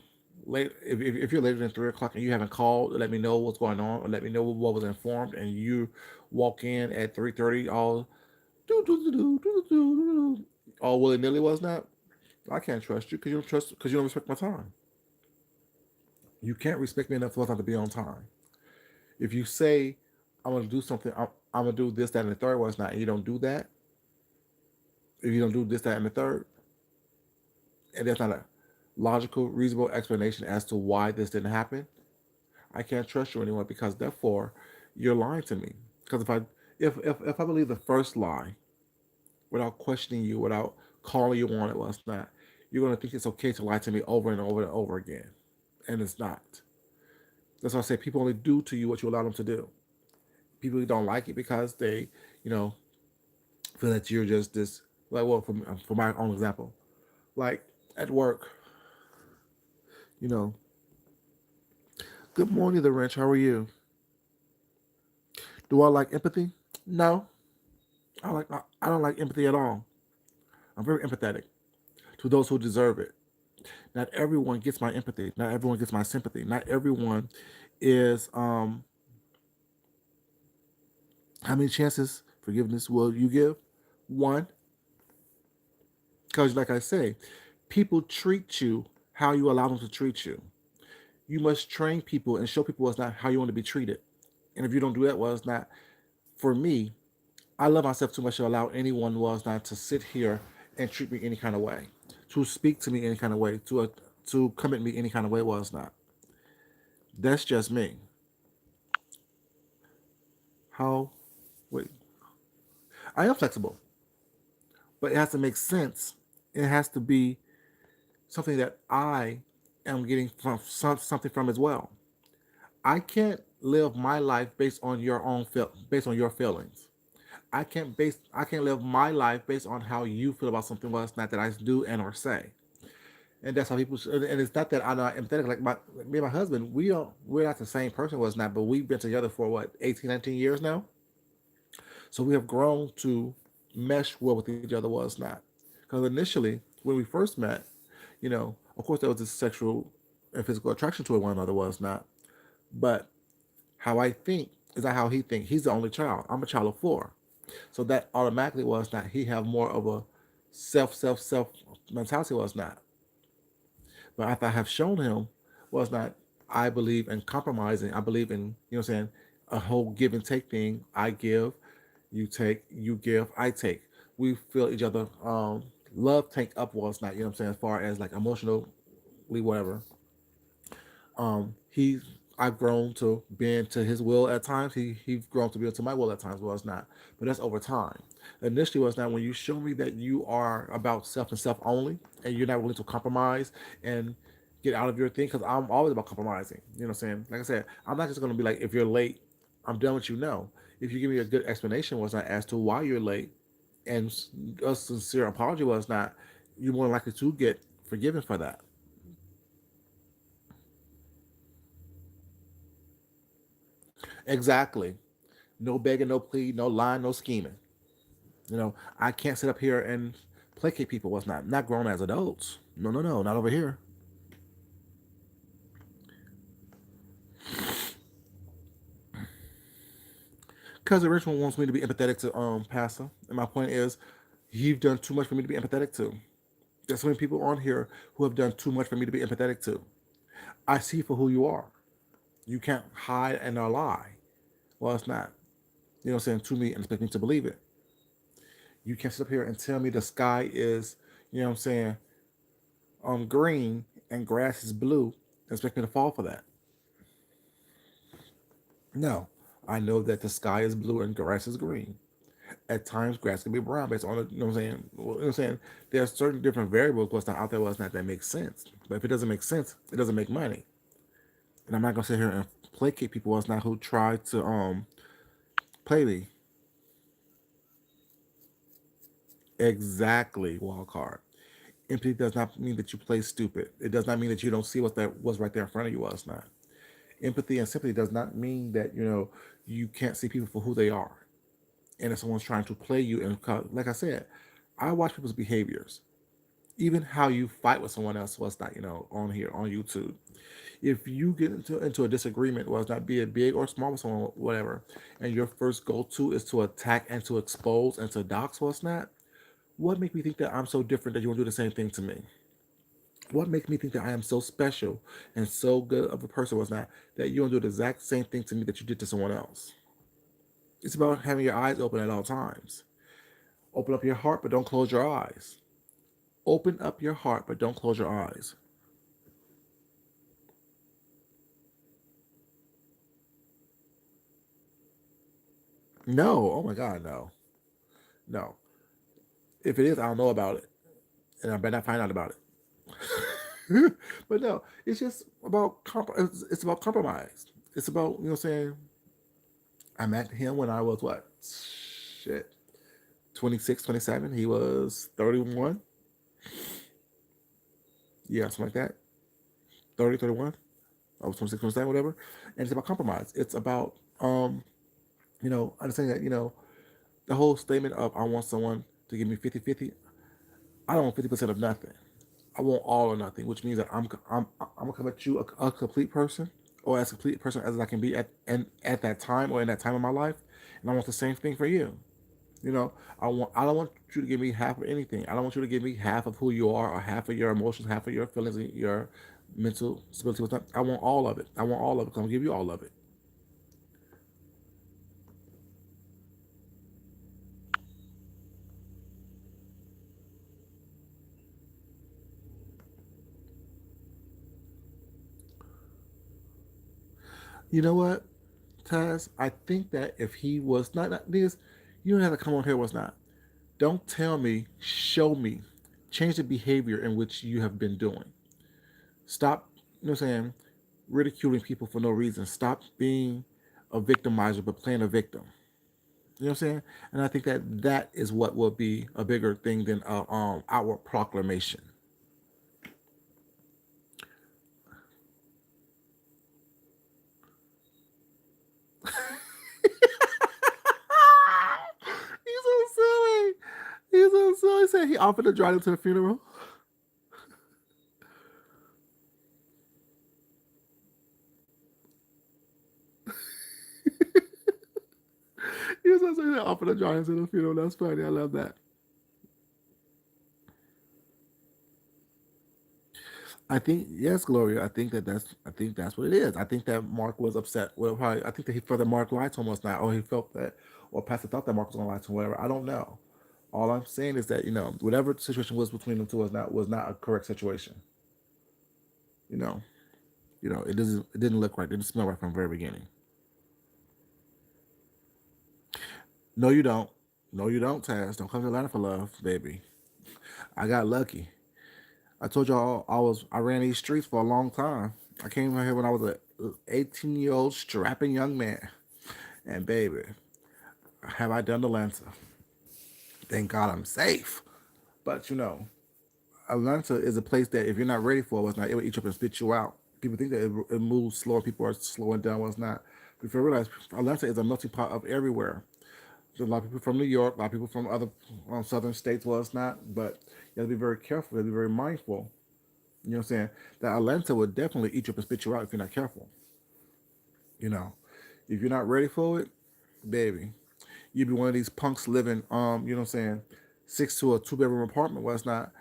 late. If you're later than 3 o'clock and you haven't called to let me know what's going on or let me know what was informed, and you walk in at 3:30 all do do do do do do do all willy nilly, was not. I can't trust you because you don't respect my time. You can't respect me enough for us not to be on time. If you say I'm gonna do something, I'm gonna do this, that, and the third, was not, and you don't do that. If you don't do this, that, and the third, and there's not a logical, reasonable explanation as to why this didn't happen, I can't trust you anymore because therefore you're lying to me. Because if I believe the first lie without questioning you, without calling you on it, well, it's not. You're gonna think it's okay to lie to me over and over and over again, and it's not. That's why I say people only do to you what you allow them to do. People don't like it because they, you know, feel that you're just this. Like, well, for my own example, like at work, you know, good morning, the wrench. How are you? Do I like empathy? No. I don't like empathy at all. I'm very empathetic to those who deserve it. Not everyone gets my empathy. Not everyone gets my sympathy. Not everyone is how many chances forgiveness will you give? One, because like I say, people treat you how you allow them to treat you. You must train people and show people it's not how you want to be treated. And if you don't do that, well, it's not for me. I love myself too much to allow anyone was not to sit here and treat me any kind of way, to speak to me any kind of way, to come at me any kind of way was not. That's just me. How? Wait, I am flexible, but it has to make sense. It has to be something that I am getting from something from as well. I can't live my life based on your feelings. I can't live my life based on how you feel about something else not that I do and or say. And that's how people and it's not that I'm not empathetic. Like me and my husband, we're not the same person was not, but we've been together for what, 18, 19 years now. So we have grown to mesh well with each other was not. Because initially, when we first met, of course there was this sexual and physical attraction to one another was not. But how I think is not how he thinks. He's the only child. I'm a child of four. So that automatically was not he have more of a self mentality was not. But after I have shown him was not I believe in compromising. I believe in, what I'm saying, a whole give and take thing. I give, you take, you give, I take. We feel each other love tank up was not, what I'm saying, as far as like emotionally whatever. He I've grown to bend to his will at times. He's grown to bend to my will at times. Well, it's not, but that's over time. Initially, was not when you show me that you are about self and self only, and you're not willing to compromise and get out of your thing. Because I'm always about compromising. You know what I'm saying? Like I said, I'm not just gonna be like, if you're late, I'm done with you. No, if you give me a good explanation, was not as to why you're late, and a sincere apology was not, you're more likely to get forgiven for that. Exactly. No begging, no plea, no lying, no scheming. I can't sit up here and placate people. What's not grown as adults. No, no, no, not over here. Cousin Richmond wants me to be empathetic to Pastor, and my point is, you've done too much for me to be empathetic to. There's so many people on here who have done too much for me to be empathetic to. I see for who you are. You can't hide and not lie. Well, it's not. You know what I'm saying, to me and expect me to believe it. You can't sit up here and tell me the sky is, what I'm saying, green and grass is blue and expect me to fall for that. No, I know that the sky is blue and grass is green. At times, grass can be brown based on the, you know what I'm saying. Well, you know what I'm saying. There are certain different variables what's not out there, what's not that makes sense. But if it doesn't make sense, it doesn't make money. And I'm not gonna sit here and placate people what's not who try to play me. Exactly, wild card. Empathy does not mean that you play stupid. It does not mean that you don't see what's right there in front of you. What's not. Empathy and sympathy does not mean that you can't see people for who they are. And if someone's trying to play you, and like I said, I watch people's behaviors, even how you fight with someone else was not, on here on YouTube. If you get into a disagreement, was not be it big or small with someone, whatever, and your first go to is to attack and to expose and to dox what's not, what makes me think that I'm so different that you want to do the same thing to me? What makes me think that I am so special and so good of a person was not that you want to do the exact same thing to me that you did to someone else? It's about having your eyes open at all times. Open up your heart, but don't close your eyes. Open up your heart, but don't close your eyes. No, oh my God, no, no. If it is, I'll know about it, and I better not find out about it. But no, it's just about it's about compromise. It's about what I'm saying. I met him when I was what, shit, 26, 27. He was 31. Yeah, something like that. 30, 31. I was 26, 27, whatever. And it's about compromise. It's about Understand that, the whole statement of I want someone to give me 50-50. I don't want 50% of nothing. I want all or nothing, which means that I'm gonna come at you a complete person, or as complete a person as I can be at that time or in that time of my life, and I want the same thing for you. You know, I don't want you to give me half of anything. I don't want you to give me half of who you are, or half of your emotions, half of your feelings, your mental stability. I want all of it. I want all of it. 'Cause I'm gonna give you all of it. You know what, Taz? I think that if he was not this, you don't have to come on here. Was not. Don't tell me. Show me. Change the behavior in which you have been doing. Stop. You know what I'm saying? Ridiculing people for no reason. Stop being a victimizer, but playing a victim. You know what I'm saying? And I think that that is what will be a bigger thing than a outward proclamation. He's so silly. He's so silly. He said he offered to drive him to the funeral. He was so silly. He offered to drive him to the funeral. That's funny. I love that. I think yes, Gloria. I think that's what it is. I think that Mark was upset. Well, probably I think that he felt that Mark lied to him last night, or he felt that, or Pastor thought that Mark was going to lie to him. Whatever. I don't know. All I'm saying is that whatever the situation was between them two was not a correct situation. You know. It didn't look right. It didn't smell right from the very beginning. No, you don't. No, you don't, Taz. Don't come to Atlanta for love, baby. I got lucky. I told y'all I ran these streets for a long time. I came here when I was a 18-year-old strapping young man. And baby, have I done Atlanta? Thank God I'm safe. But Atlanta is a place that if you're not ready for, it's not. It will eat you up and spit you out. People think that it moves slower. People are slowing down. Well, it's not. If you realize Atlanta is a melting pot of everywhere. There's a lot of people from New York, a lot of people from other southern states. Well, it's not. But you have to be very careful. You have to be very mindful. You know what I'm saying? That Atlanta would definitely eat you up and spit you out if you're not careful. You know, if you're not ready for it, baby, you'd be one of these punks living, you know what I'm saying, six to a two-bedroom apartment. Well, it's not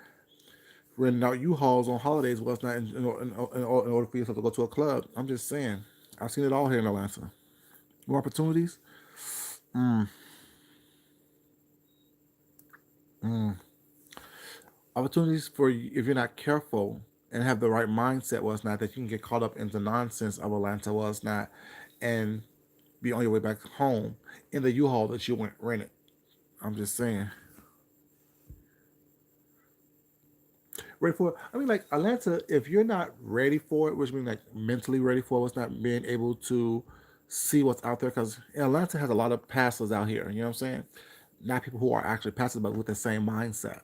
renting out U-Hauls on holidays. Was not in order for yourself to go to a club. I'm just saying. I've seen it all here in Atlanta. More opportunities. Mm, mm. Opportunities for you if you're not careful and have the right mindset. Was not that you can get caught up in the nonsense of Atlanta. Was not, and be on your way back home in the U-Haul that you went rented. I'm just saying. Ready for it. I mean, like Atlanta, if you're not ready for it, which means like mentally ready for it, it's not being able to see what's out there. Because Atlanta has a lot of pastors out here. You know what I'm saying? Not people who are actually pastors, but with the same mindset.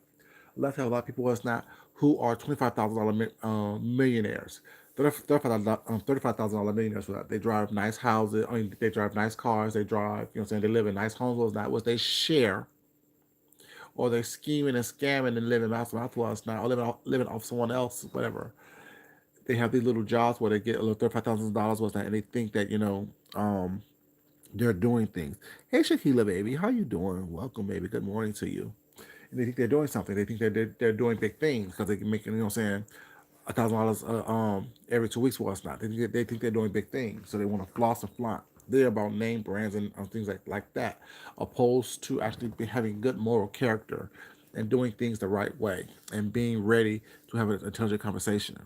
Atlanta has a lot of people that's not who are $25,000 millionaires. $35,000 millionaires. For that. They drive nice houses. I mean, they drive nice cars. They drive. You know what I'm saying? They live in nice homes. What's not what they share, or they're scheming and scamming and living mouth to us now, or living off someone else, whatever. They have these little jobs where they get a little $35,000 was that, and they think that they're doing things. Hey, Shakila, baby, how you doing? Welcome, baby. Good morning to you. And they think they're doing something. They think that they're doing big things because they can make, what I'm saying, $1,000 every 2 weeks for us. Not they think they're doing big things, so they want to floss and flaunt. They're about name brands and things like that, opposed to actually having good moral character and doing things the right way and being ready to have an intelligent conversation.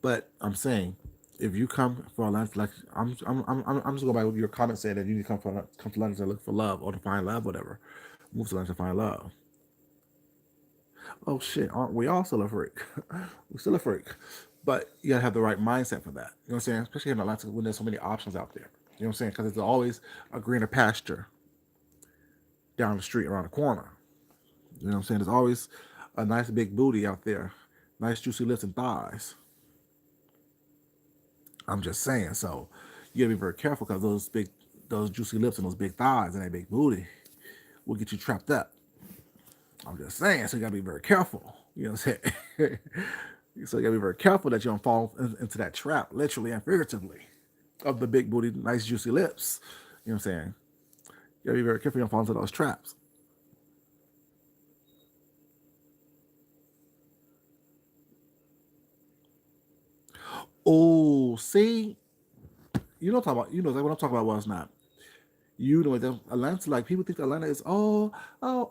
But I'm saying, if you come for a lunch, like I'm just going by what your comment saying that you need to come to London to look for love or to find love, whatever. Move to London to find love. Oh shit, aren't we all still a freak? We're still a freak. But you gotta have the right mindset for that. You know what I'm saying? Especially in Atlanta when there's so many options out there. You know what I'm saying? Because there's always a greener pasture down the street around the corner. You know what I'm saying? There's always a nice big booty out there, nice juicy lips and thighs. I'm just saying. So you gotta be very careful because those juicy lips and those big thighs and that big booty will get you trapped up. I'm just saying. So you gotta be very careful. You know what I'm saying? So you gotta be very careful that you don't fall into that trap, literally and figuratively, of the big booty, nice juicy lips. You know what I'm saying? You gotta be very careful you don't fall into those traps. Oh, see, you know what I'm talking about. You know like what I'm talking about. What's not. You know that Atlanta, like people think Atlanta is I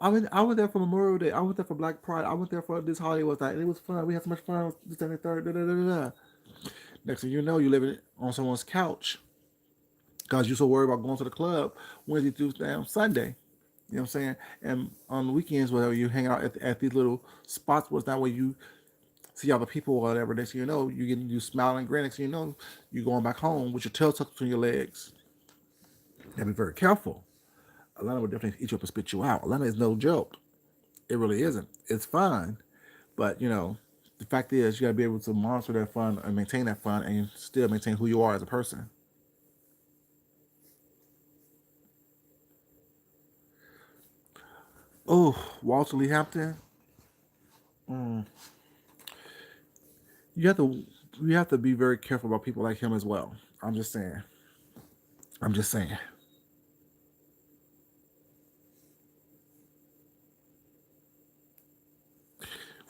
went there for Memorial Day, I went there for Black Pride, I went there for this holiday was that and it was fun. We had so much fun. This and the third. Da, da, da, da, da. Next thing you know, you living on someone's couch because you're so worried about going to the club Wednesday through damn Sunday. You know what I'm saying? And on the weekends, whatever you hang out at these little spots, was that way you see all the people or whatever. Next thing you know, you smiling and grinning. Next thing you know, you going back home with your tail tucked between your legs. You gotta be very careful. Atlanta will definitely eat you up and spit you out. Atlanta is no joke. It really isn't. It's fun, but the fact is, you gotta be able to monitor that fun and maintain that fun, and still maintain who you are as a person. Oh, Walter Lee Hampton. Mm, you have to you have to be very careful about people like him as well. I'm just saying. I'm just saying.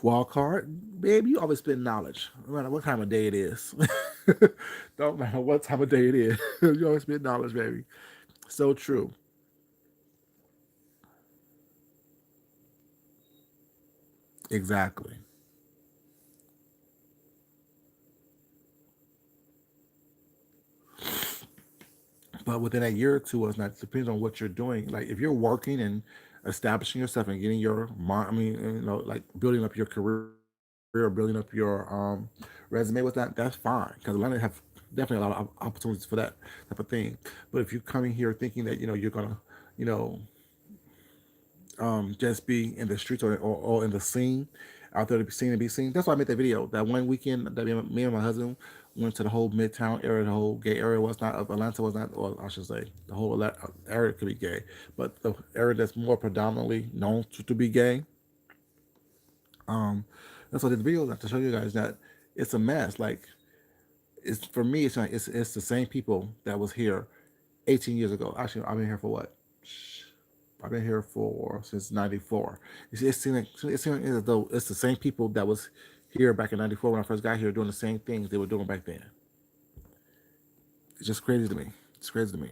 Wild card, babe. You always spend knowledge, no matter what time of day it is. Don't matter what time of day it is. You always spend knowledge, baby. So true. Exactly. But within a year or two, it's not depends on what you're doing. Like if you're working and establishing yourself and getting your, I mean, like building up your career, or building up your resume with that, that's fine. Because Atlanta have definitely a lot of opportunities for that type of thing. But if you're coming here thinking that you're gonna, you know, just be in the streets or in the scene, out there to be seen and be seen. That's why I made that video. That one weekend that me and my husband went to the whole Midtown area, the whole gay area was not of Atlanta was not, or I should say, the whole area could be gay, but the area that's more predominantly known to be gay. Um, that's why I did the video to show you guys that it's a mess. Like it's for me, it's the same people that was here 18 years ago. Actually, I've been here for what? I've been here for since '94. It seems as though it's the same people that was here back in '94 when I first got here doing the same things they were doing back then. It's just crazy to me. It's crazy to me.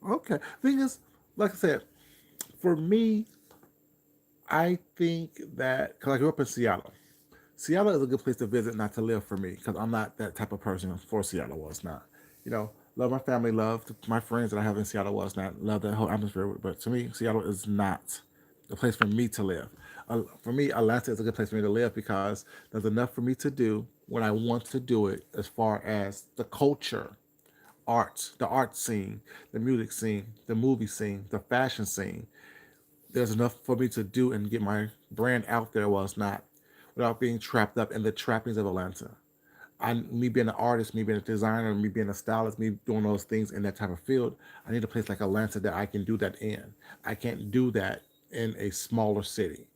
Okay. Thing is, like I said, for me, I think that because I grew up in Seattle. Seattle is a good place to visit, not to live for me, because I'm not that type of person for Seattle was not. Love my family, love my friends that I have in Seattle was not, love that whole atmosphere. But to me, Seattle is not the place for me to live. For me, Atlanta is a good place for me to live because there's enough for me to do when I want to do it as far as the culture, the art scene, the music scene, the movie scene, the fashion scene. There's enough for me to do and get my brand out there while it's not without being trapped up in the trappings of Atlanta. Me being an artist, me being a designer, me being a stylist, me doing those things in that type of field, I need a place like Atlanta that I can do that in. I can't do that in a smaller city.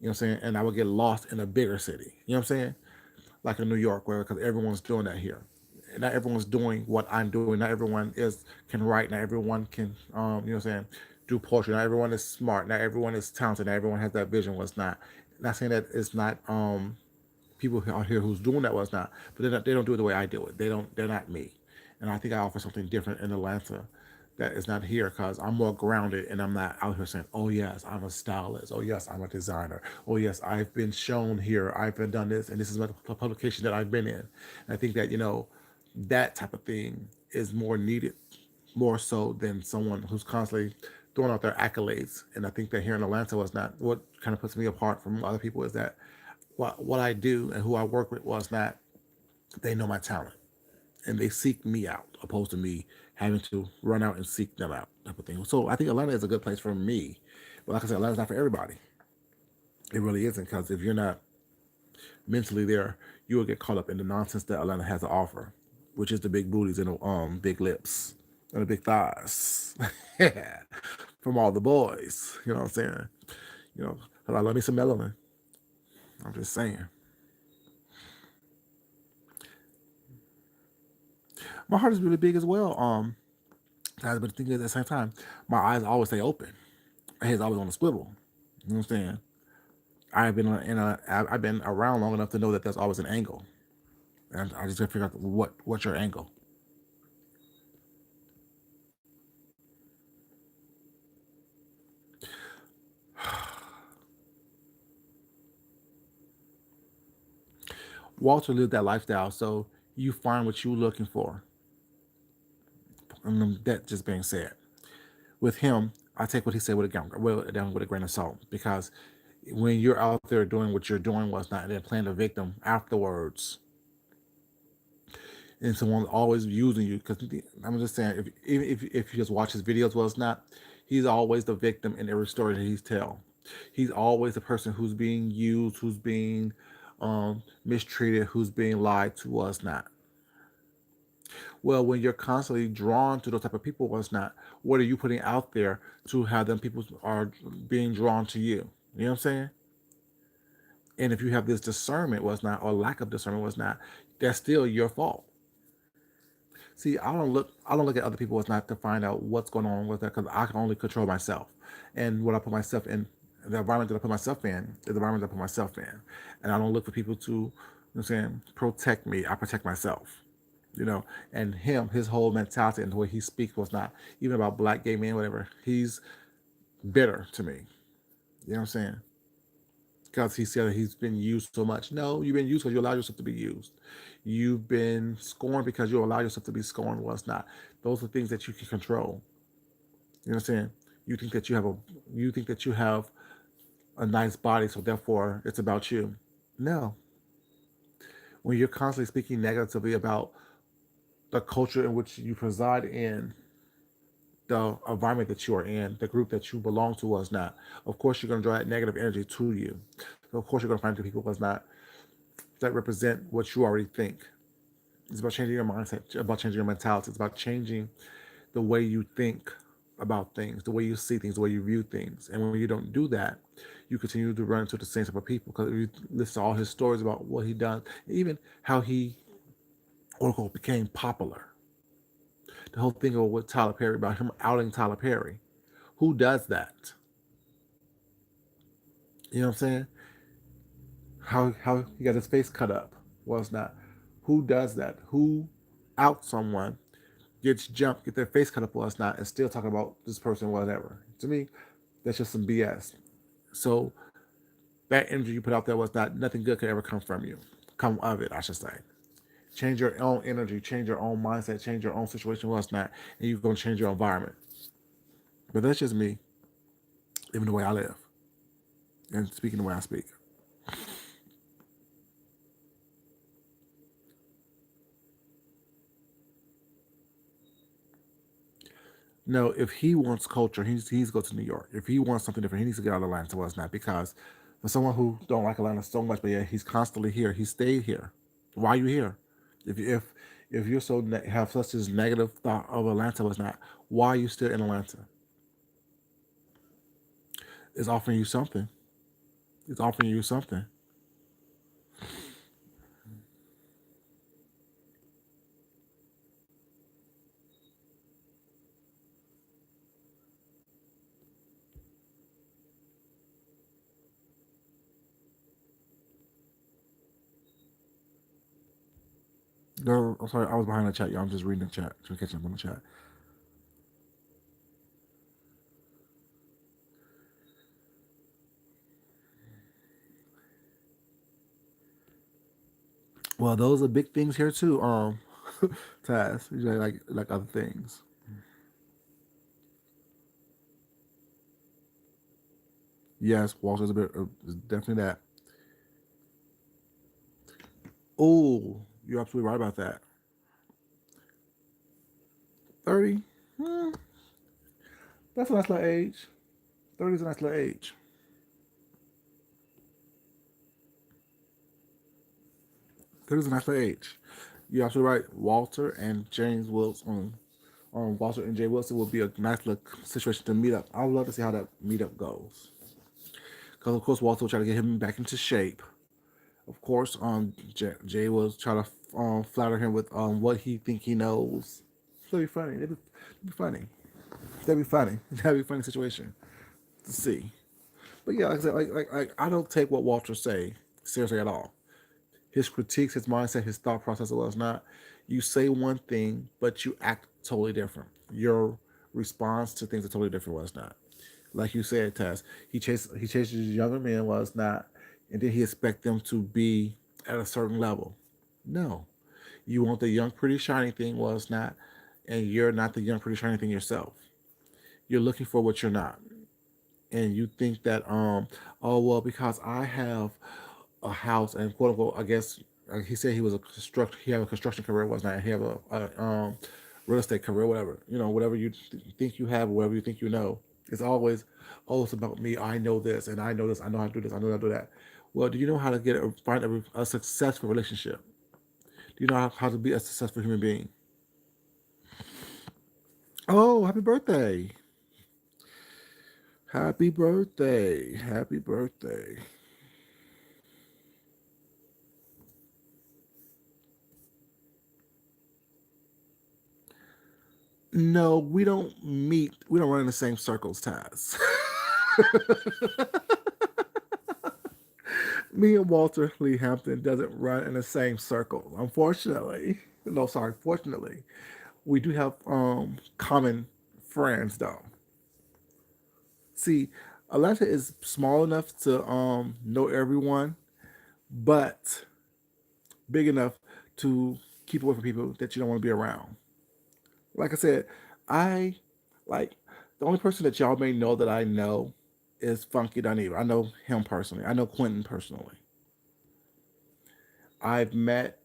You know what I'm saying? And I would get lost in a bigger city. You know what I'm saying? Like in New York, where because everyone's doing that here. And not everyone's doing what I'm doing. Not everyone is can write. Not everyone can, you know what I'm saying, do poetry. Not everyone is smart. Not everyone is talented. Not everyone has that vision. Was not. Not saying that it's not people out here who's doing that was not, but they don't do it the way I do it. They don't. They're not me, and I think I offer something different in Atlanta that is not here because I'm more grounded and I'm not out here saying, "Oh yes, I'm a stylist. Oh yes, I'm a designer. Oh yes, I've been shown here. I've been done this, and this is what the publication that I've been in." And I think that that type of thing is more needed, more so than someone who's constantly throwing out their accolades. And I think that here in Atlanta was not what kind of puts me apart from other people is that what I do and who I work with was not they know my talent and they seek me out opposed to me having to run out and seek them out type of thing. So I think Atlanta is a good place for me. But like I said, Atlanta's not for everybody. It really isn't because if you're not mentally there, you will get caught up in the nonsense that Atlanta has to offer, which is the big booties and the big lips and the big thighs. Yeah, from all the boys. You know what I'm saying? You know, I love me some melanin. I'm just saying. My heart is really big as well. But thinking at the same time, my eyes always stay open. My head's always on the swivel. You know what I'm saying? I've been around long enough to know that there's always an angle, and I just gotta figure out what's your angle. Walter lived that lifestyle, so you find what you're looking for. And that just being said, with him, I take what he said down with a grain of salt because when you're out there doing what you're doing was not and then playing the victim afterwards, and someone always using you because I'm just saying if you just watch his videos, well, it's not. He's always the victim in every story that he's tell. He's always the person who's being used, who's being mistreated, who's being lied to. Was not. Well, when you're constantly drawn to those type of people, was not. What are you putting out there to have them people are being drawn to you? You know what I'm saying? And if you have this discernment, was not, or lack of discernment, was not, that's still your fault. See, I don't look at other people as not to find out what's going on with that because I can only control myself and what I put myself in. The environment that I put myself in is the environment that I put myself in, and I don't look for people to, you know what I'm saying, protect me. I protect myself, you know. And his whole mentality and the way he speaks was not even about black, gay men, whatever. He's bitter to me. You know what I'm saying? Because he said that he's been used so much. No, you've been used because you allow yourself to be used. You've been scorned because you allow yourself to be scorned. Well, it's not. Those are things that you can control. You know what I'm saying? You think that you think that you have a nice body, so therefore it's about you. No. When you're constantly speaking negatively about the culture in which you preside in, the environment that you are in, the group that you belong to was not. Of course, you're going to draw that negative energy to you. So of course, you're going to find the people was not that represent what you already think. It's about changing your mindset, it's about changing your mentality. It's about changing the way you think about things, the way you see things, the way you view things. And when you don't do that, you continue to run into the same type of people. Because if you listen to all his stories about what he done, even how he Oracle became popular, the whole thing with Tyler Perry about him outing Tyler Perry. Who does that? You know what I'm saying? How he got his face cut up was not. Who does that? Who out someone gets jumped, get their face cut up was not, and still talking about this person, whatever. To me, that's just some BS. So that energy you put out there was not nothing good could ever come from you. Come of it, I should say. Change your own energy, change your own mindset, change your own situation was not, and you're gonna change your environment. But that's just me, living the way I live and speaking the way I speak. No, if he wants culture, he needs to go to New York. If he wants something different, he needs to get out of Atlanta. To us not because for someone who don't like Atlanta so much, but yeah, he's constantly here. He stayed here. Why are you here? If you're have such this negative thought of Atlanta was not, why are you still in Atlanta? It's offering you something. It's offering you something. Girl, I'm sorry, I was behind the chat, y'all. I'm just reading the chat. Trying to catch up on the chat. Well, those are big things here too. Taz, like other things. Yes, Walter's a bit is definitely that. Oh, you're absolutely right about that. 30. Hmm, that's a nice little age. 30 is a nice little age. 30 is a nice little age. You're absolutely right. Walter and James Wilson, Walter and Jay Wilson will be a nice little situation to meet up. I would love to see how that meetup goes. Because of course Walter will try to get him back into shape. Of course, Jay will try to flatter him with what he think he knows. It'll be funny. It'll be funny. That'd be funny. That'd be a funny situation to see. But yeah, like I said, like I don't take what Walter say seriously at all. His critiques, his mindset, his thought process was not. You say one thing, but you act totally different. Your response to things are totally different. Was not like you said, Tess. He chases younger men. Was not, and then he expect them to be at a certain level. No, you want the young, pretty, shiny thing. Was not, and you're not the young, pretty, shiny thing yourself. You're looking for what you're not, and you think that oh well because I have a house and quote unquote I guess he said he was a construct he had a construction career was not he have a real estate career whatever whatever you think you have whatever you think you know it's always oh it's about me I know this and I know this I know how to do this I know how to do that. Well, do you know how to find a successful relationship? Do you know how to be a successful human being? Oh, happy birthday. Happy birthday. Happy birthday. No, we don't meet. We don't run in the same circles, Taz. Me and Walter Lee Hampton doesn't run in the same circle. Unfortunately, no, sorry. Fortunately, we do have common friends though. See, Atlanta is small enough to know everyone, but big enough to keep away from people that you don't want to be around. Like I said, I like the only person that y'all may know that I know is Funky Duneva. I know him personally. I know Quentin personally. I've met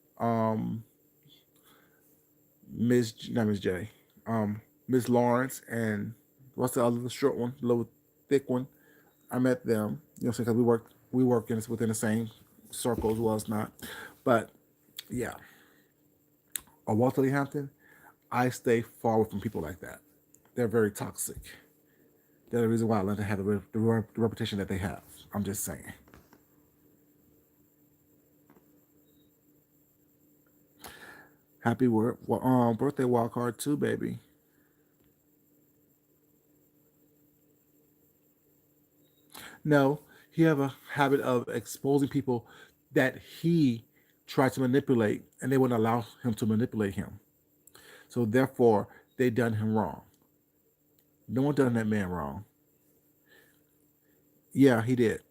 Ms. not Ms. J, Ms. Lawrence and what's the other the short one, the little thick one. I met them. Because we work within the same circle as well as not. But yeah, Walter Lee Hampton, I stay far away from people like that. They're very toxic. They're the reason why Atlanta have the reputation that they have. I'm just saying. Happy birthday wild card too, baby. No, he have a habit of exposing people that he tried to manipulate, and they wouldn't allow him to manipulate him. So therefore, they done him wrong. No one done that man wrong. Yeah, he did.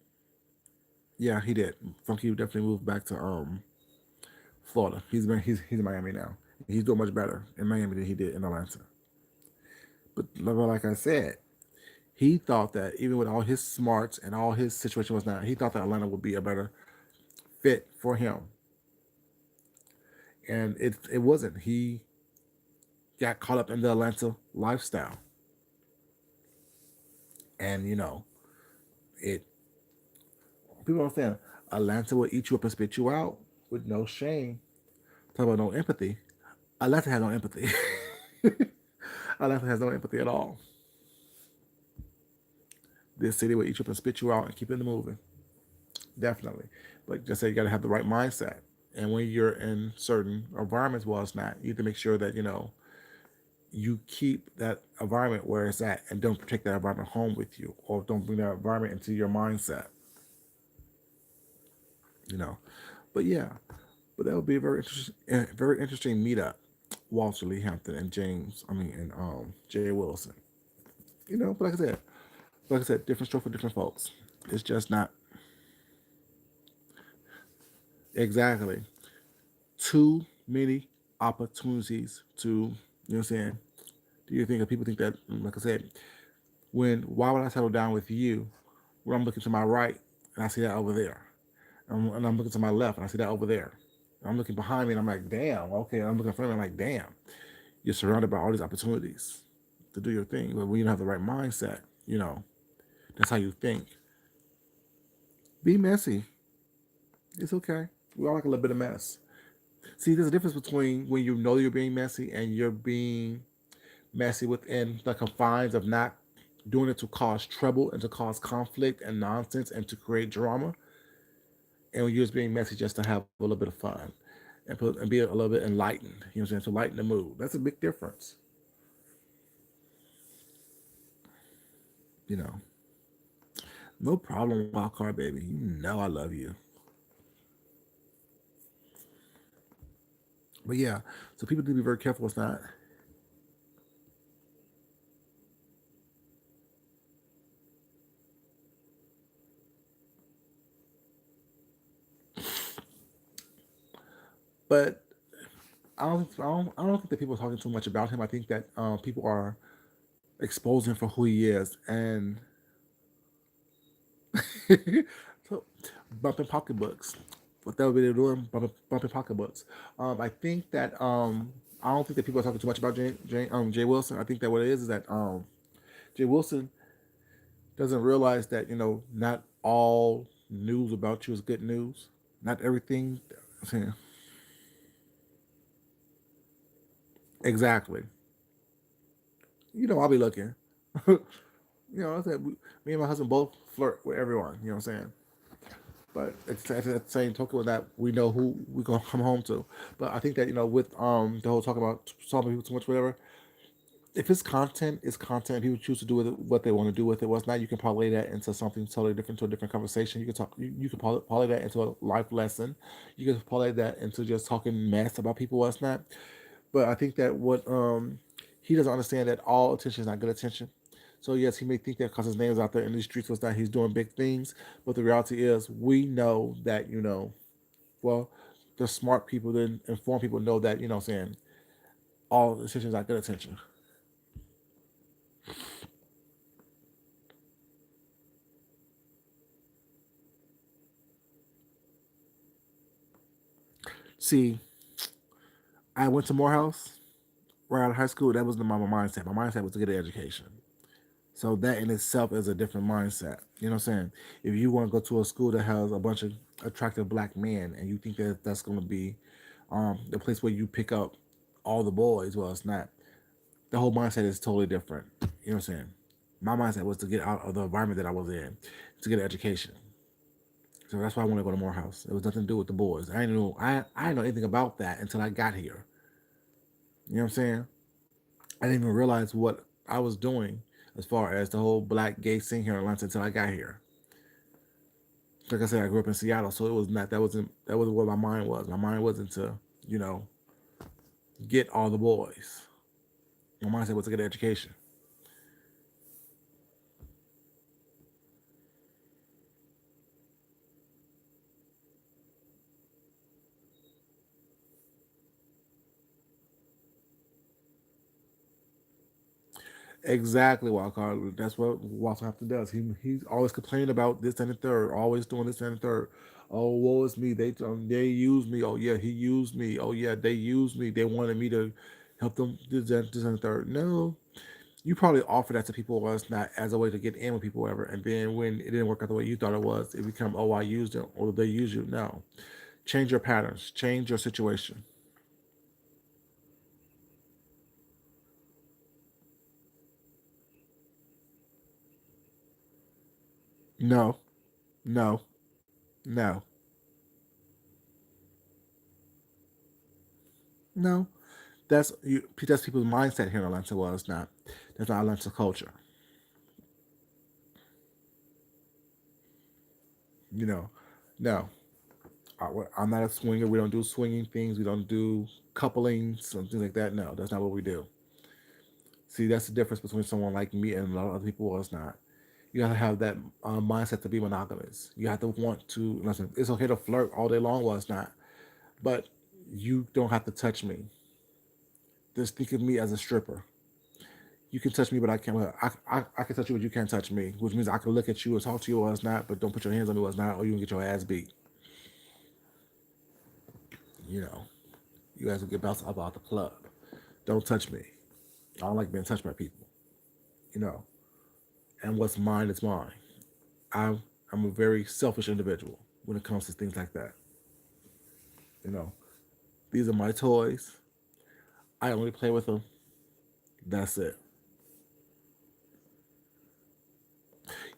Yeah, he did. Funky definitely moved back to Florida. He's in Miami now. He's doing much better in Miami than he did in Atlanta. But like I said, he thought that even with all his smarts and all his situation was not, he thought that Atlanta would be a better fit for him, and it wasn't. He got caught up in the Atlanta lifestyle, and it. People don't understand. Atlanta will eat you up and spit you out with no shame. Talk about no empathy. Atlanta has no empathy. Atlanta has no empathy at all. This city will eat you up and spit you out and keep it moving. Definitely. But just say you got to have the right mindset. And when you're in certain environments, well, it's not. You have to make sure that, you keep that environment where it's at and don't take that environment home with you or don't bring that environment into your mindset, you know. But yeah, but that would be a very interesting meetup. Walter Lee Hampton and Jay Wilson. But like I said, different stroke for different folks. It's just not exactly too many opportunities to, what I'm saying? Do you think that people think that, like I said, why would I settle down with you When I'm looking to my right and I see that over there. And I'm looking to my left and I see that over there. And I'm looking behind me and I'm like, damn, okay. And I'm looking in front of me and I'm like, damn, you're surrounded by all these opportunities to do your thing. But when you don't have the right mindset, that's how you think. Be messy. It's okay. We all like a little bit of mess. See, there's a difference between when you know you're being messy and you're being messy within the confines of not doing it to cause trouble and to cause conflict and nonsense and to create drama. And when you're just being messy just to have a little bit of fun and be a little bit enlightened, you know what I'm saying, to lighten the mood. That's a big difference. You know, no problem, wild card baby. You know I love you. But yeah, so people need to be very careful. It's not. But I don't think that people are talking too much about him. I think that people are exposing him for who he is and so bumping pocketbooks. What that would be doing, bumping pocketbooks. I think that I don't think that people are talking too much about Jay Wilson. I think that what it is that Jay Wilson doesn't realize that not all news about you is good news. Not everything. Exactly. I'll be looking. I said me and my husband both flirt with everyone. You know what I'm saying? But at the same token with that, we know who we're gonna come home to. But I think that with the whole talk about solving people too much, whatever. If it's content, it's content. People choose to do with it what they want to do with it. What's not, you can parlay that into something totally different, to a different conversation. You can talk. You can parlay that into a life lesson. You can parlay that into just talking mess about people. What's not. But I think that what he doesn't understand that all attention is not good attention. So yes, he may think that because his name is out there in these streets was that he's doing big things, but the reality is we know that well, the smart people, the informed people know that what I'm saying all attention is not good attention. See, I went to Morehouse right out of high school. That was my mindset. My mindset was to get an education. So that in itself is a different mindset. You know what I'm saying? If you want to go to a school that has a bunch of attractive black men and you think that that's going to be the place where you pick up all the boys, well, it's not. The whole mindset is totally different. You know what I'm saying? My mindset was to get out of the environment that I was in, to get an education. So that's why I want to go to Morehouse. It was nothing to do with the boys. I didn't know anything about that until I got here. You know what I'm saying? I didn't even realize what I was doing as far as the whole black gay scene here in Atlanta until I got here. Like I said, I grew up in Seattle, so it was not that wasn't what my mind was. My mind wasn't to you know get all the boys. My mindset was to get an education. Exactly, Wild Card. That's what Walter Hampton does. He's always complaining about this and the third, always doing this and the third. Oh, woe is me. They used me. Oh yeah, he used me. Oh yeah, they used me. They wanted me to help them this and the third. No, you probably offer that to people was not as a way to get in with people, whatever. And then when it didn't work out the way you thought it was, it become I used them or they use you. No, change your patterns, change your situation. No, no, no, no. That's people's mindset here in Atlanta. Well, it's not. That's not Atlanta culture. You know, no. I'm not a swinger. We don't do swinging things. We don't do couplings and things like that. No, that's not what we do. See, that's the difference between someone like me and a lot of other people. Well, it's not. You gotta have that mindset to be monogamous. You have to want to listen. It's okay to flirt all day long. Well, it's not. But you don't have to touch me. Just think of me as a stripper. you can touch me, but I can't. Well, I can touch you, but you can't touch me, which means I can look at you or talk to you or it's not, but don't put your hands on me or it's not, or you can get your ass beat. You know, you guys will get bounced up out the club. Don't touch me. I don't like being touched by people. You know, and what's mine is mine. I'm I'm a very selfish individual when it comes to things like that. You know, these are my toys. I only play with them. That's it.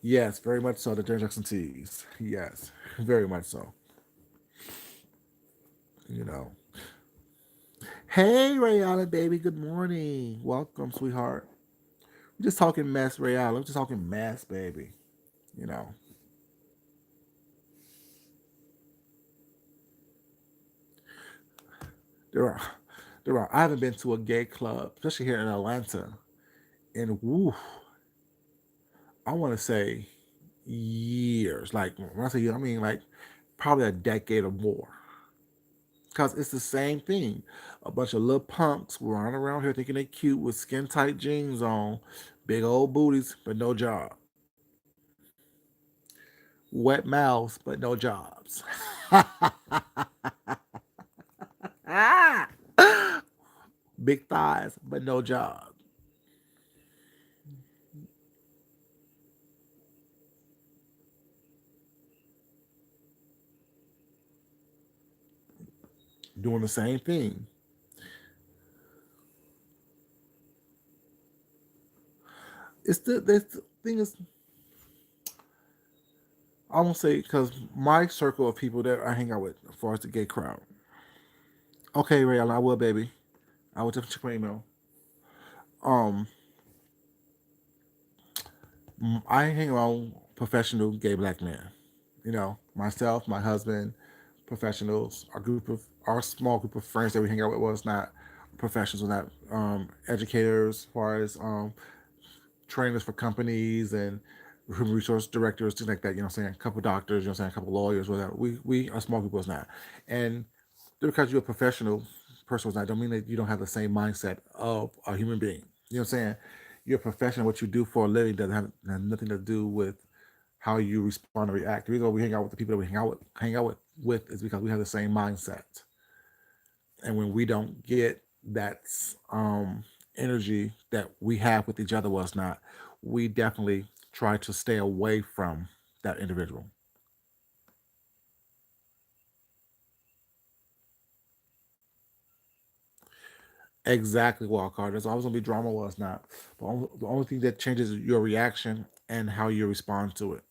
Yes, very much so. The Janet Jackson teas. Yes, very much so. You know. Hey, Rayala, baby. Good morning. Welcome, sweetheart. We're just talking mess, Rayala. We're just talking mess, baby. You know. There are, there are. I haven't been to a gay club, especially here in Atlanta, in woo. I want to say years. Like when I say years, I mean like probably a decade or more. Because it's the same thing. A bunch of little punks running around here thinking they cute with skin tight jeans on, big old booties, but no job. Wet mouths, but no jobs. Ah! Big thighs, but no job. Doing the same thing. The thing is, I won't say because my circle of people that I hang out with, as far as the gay crowd. Okay, Ray, I will, baby. I will definitely check my email. Um, I hang around professional gay black men. You know, myself, my husband, professionals, our small group of friends that we hang out with was not professionals, was not educators, as far as trainers for companies and human resource directors, things like that. You know, what I'm saying a couple doctors, you know, what I'm saying a couple lawyers, whatever. We our small group was not, and because you're a professional person was not, don't mean that you don't have the same mindset of a human being. You know what I'm saying? You're a professional. What you do for a living doesn't have nothing to do with how you respond or react. The reason why we hang out with the people that we hang out with is because we have the same mindset. And when we don't get that energy that we have with each other was not, we definitely try to stay away from that individual. Exactly, wild card. There's always gonna be drama was not. The only thing that changes is your reaction and how you respond to it.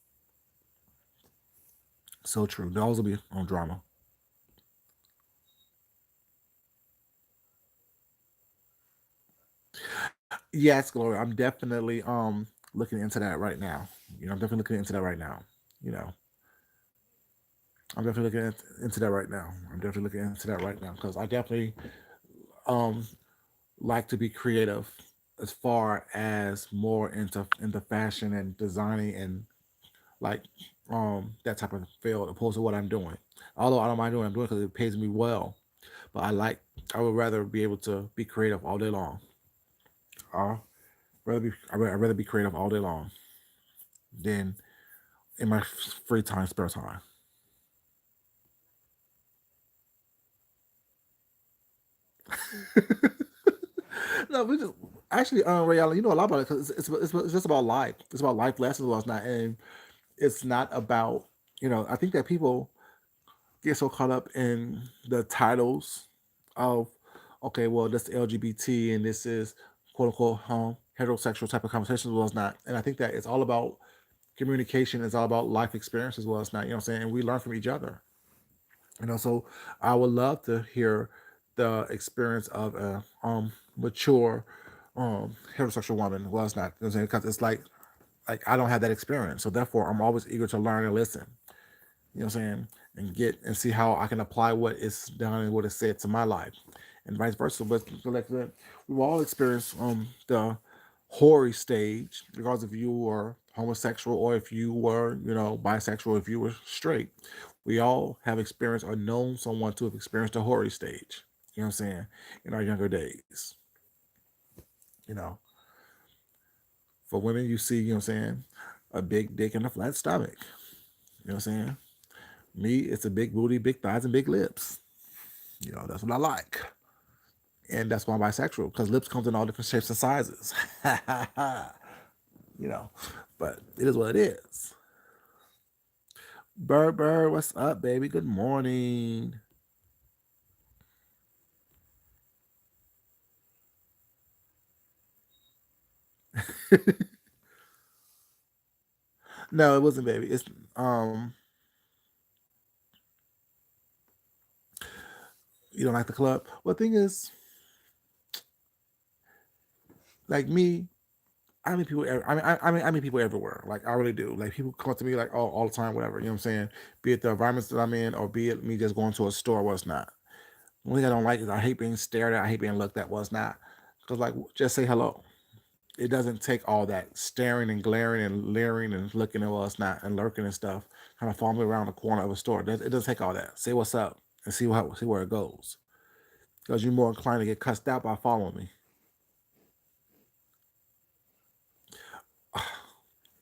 So true. There always will be on drama. Yes, Gloria. I'm definitely looking into that right now. You know, I'm definitely looking into that right now. You know, I'm definitely looking into that right now. I'm definitely looking into that right now because I definitely um like to be creative as far as more into fashion and designing and like that type of field opposed to what I'm doing. Although I don't mind doing what I'm doing because it pays me well, but I would rather be able to be creative all day long. I'd rather be creative all day long than in my free time, spare time. No, we just actually, Ray Allen, you know a lot about it because it's just about life. It's about life lessons. Well, it's not, and it's not about I think that people get so caught up in the titles of okay, well, that's LGBT and this is quote unquote heterosexual type of conversations. Well, it's not, and I think that it's all about communication. It's all about life experience as well. It's not, you know what I'm saying, and we learn from each other. So I would love to hear the experience of a mature heterosexual woman. Well, it's not, you know what I'm saying, because it's like I don't have that experience, so therefore I'm always eager to learn and listen. You know what I'm saying, and get and see how I can apply what is done and what is said to my life, and vice versa. But so like that, we've all experienced the hoary stage, regardless if you were homosexual or if you were, bisexual, if you were straight. We all have experienced or known someone to have experienced the hoary stage. You know what I'm saying? In our younger days, you know. For women, you see, a big dick and a flat stomach. You know what I'm saying? Me, it's a big booty, big thighs, and big lips. That's what I like. And that's why I'm bisexual, because lips comes in all different shapes and sizes. you know, but it is what it is. Bird, what's up, baby? Good morning. No, it wasn't, baby. It's um, you don't like the club. Well, the thing is, like me, I mean people. I mean people everywhere. Like I really do. Like people come up to me like, oh, all the time, whatever. You know what I'm saying? Be it the environments that I'm in, or be it me just going to a store. What's not. One thing I don't like is I hate being stared at. I hate being looked at. What's not. Because like, just say hello. It doesn't take all that staring and glaring and leering and looking at what's not and lurking and stuff. Kind of follow me around the corner of a store. It doesn't take all that. Say what's up and see where it goes. Because you're more inclined to get cussed out by following me.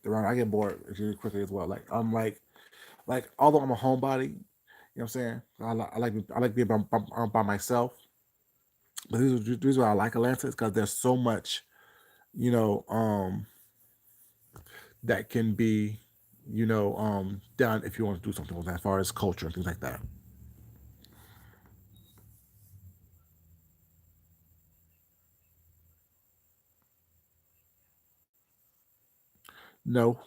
Around, I get bored really quickly as well. Like I'm like although I'm a homebody, you know what I'm saying? I like being by myself. But the reason why I like Atlanta is because there's so much, you know, that can be, done if you want to do something with that, as far as culture and things like that. No,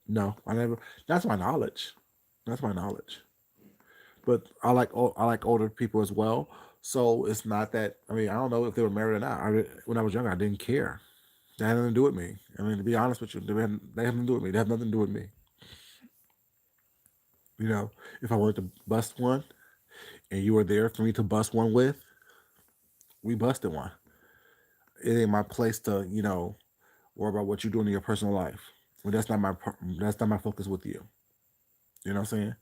no, I never. That's my knowledge. That's my knowledge. But I like older people as well. So it's not that. I mean, I don't know if they were married or not. When I was younger, I didn't care. That had nothing to do with me. I mean, to be honest with you, they have nothing to do with me. They have nothing to do with me. If I wanted to bust one and you were there for me to bust one with, we busted one. It ain't my place to, worry about what you're doing in your personal life. Well, that's not my focus with you. You know what I'm saying?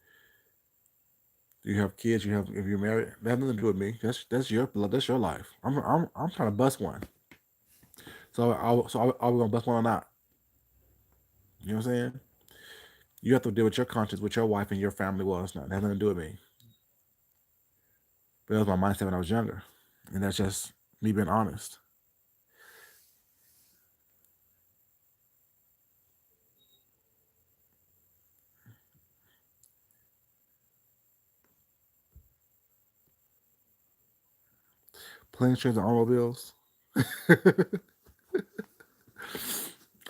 You have kids. If you're married, that has nothing to do with me. That's your blood. That's your life. I'm trying to bust one. Are we gonna bust one or not? You know what I'm saying? You have to deal with your conscience, with your wife and your family. Well, it's not. That has nothing to do with me. But that was my mindset when I was younger, and that's just me being honest. Planes, trains, and automobiles,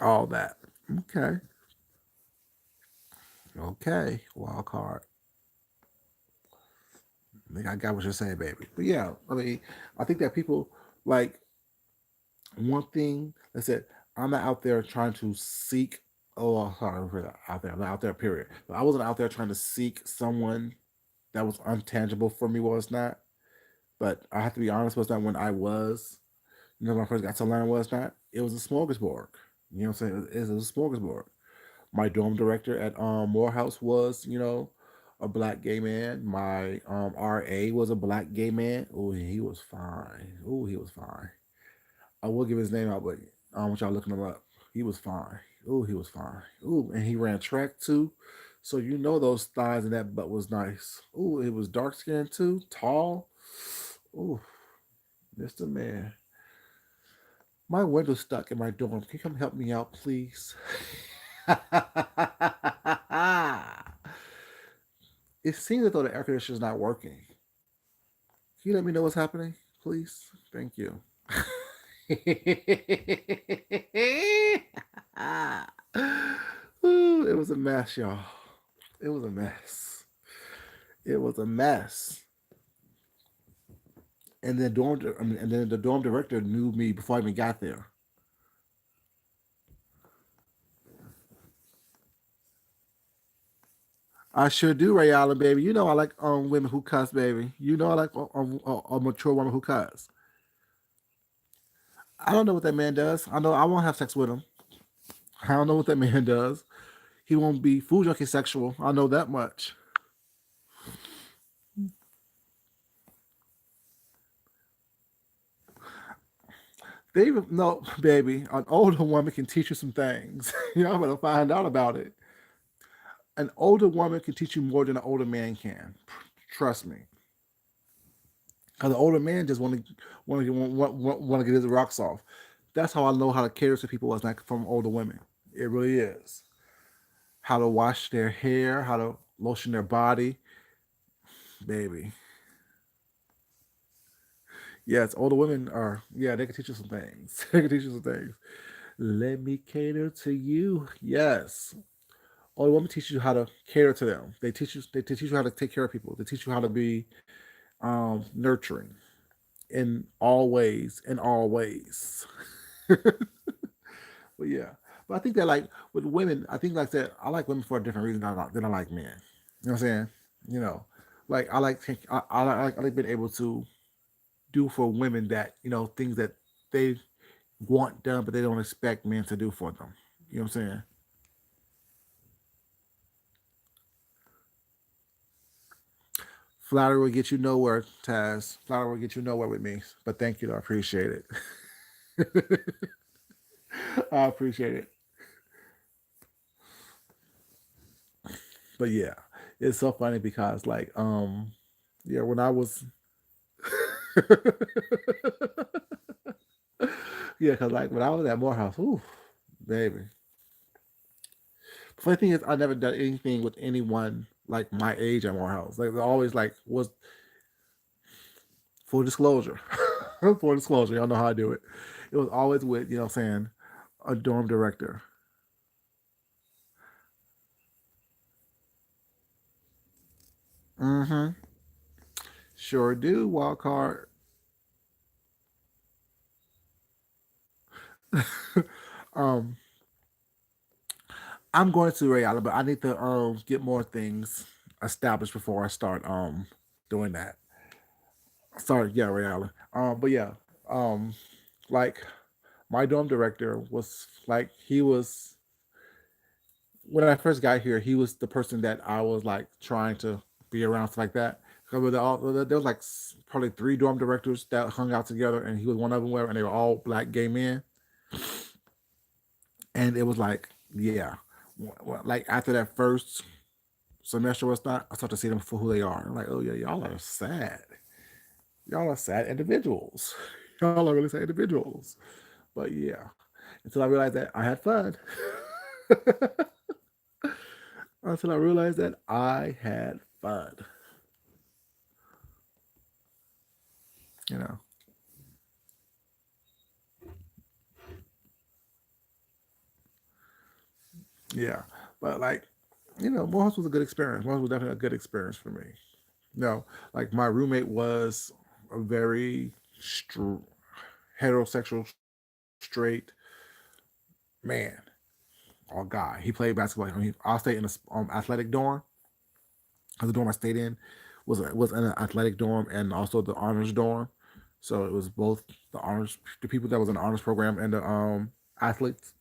all that. Okay, okay. Wild card. I think I got what you're saying, baby. But yeah, I mean, I think that people like one thing. I said, I'm not out there trying to seek. Oh, sorry, for that, out there. I'm not out there. Period. But I wasn't out there trying to seek someone that was untangible for me. Was not. But I have to be honest. Was not when I was. When I first got to learn was not. It was a smorgasbord. You know what I'm saying? It was a smorgasbord. My dorm director at Morehouse was, a black gay man. My RA was a black gay man. Oh, he was fine. Oh, he was fine. I will give his name out, but I want y'all looking him up. He was fine. Oh, he was fine. Oh, and he ran track too. So those thighs and that butt was nice. Oh, it was dark skinned too, tall. Oh, Mr. Man. My window's stuck in my dorm. Can you come help me out, please? It seems as though the air conditioner is not working. Can you let me know what's happening, please? Thank you. Ooh, it was a mess, y'all. It was a mess. It was a mess. And then the dorm director knew me before I even got there. I sure do, Ray Allen, baby. You know I like women who cuss, baby. You know I like a mature woman who cuss. I don't know what that man does. I know I won't have sex with him. I don't know what that man does. He won't be food junkie sexual. I know that much. They even no, baby. An older woman can teach you some things. Y'all better find out about it. An older woman can teach you more than an older man can. Trust me. Because the older man just want to get his rocks off. That's how I know how to cater to people as like from older women. It really is. How to wash their hair, how to lotion their body, baby. Yes, older women are. Yeah, they can teach you some things. They can teach you some things. Let me cater to you. Yes, older women teach you how to cater to them. They teach you. They teach you how to take care of people. They teach you how to be nurturing in all ways. In all ways. But yeah, but I think that like with women, I think like that I like women for a different reason than I like men. You know what I'm saying? You know, like I like being able to do for women that things that they want done, but they don't expect men to do for them. You know what I'm saying? Flattery will get you nowhere, Taz. Flattery will get you nowhere with me. But thank you, I appreciate it. I appreciate it. But yeah, it's so funny because yeah, when I was yeah, because like when I was at Morehouse, ooh, baby. The funny thing is, I never done anything with anyone like my age at Morehouse. Like, they always like was full disclosure, full disclosure. Y'all know how I do it. It was always with what I'm saying, a dorm director. Mm-hmm. Sure do. Wild card. um, I'm going to Ray Allen, but I need to get more things established before I start doing that. Sorry, yeah, Ray Allen. But yeah, um, like my dorm director was like he was when I first got here. He was the person that I was like trying to be around stuff like that. Because there was like probably three dorm directors that hung out together, and he was one of them. And they were all black gay men, and it was like, yeah, like after that first semester was not, I started to see them for who they are. I'm like, oh yeah, y'all are sad. Y'all are sad individuals. Y'all are really sad individuals. But yeah, until I realized that I had fun. Until I realized that I had fun. You know, yeah. But like, Morehouse was a good experience. Morehouse was definitely a good experience for me. Like my roommate was a very heterosexual, straight man or guy. He played basketball. I mean, I stayed in a athletic dorm. The dorm I stayed in was in an athletic dorm and also the honors dorm. So it was both the people that was in the honors program and the athletes.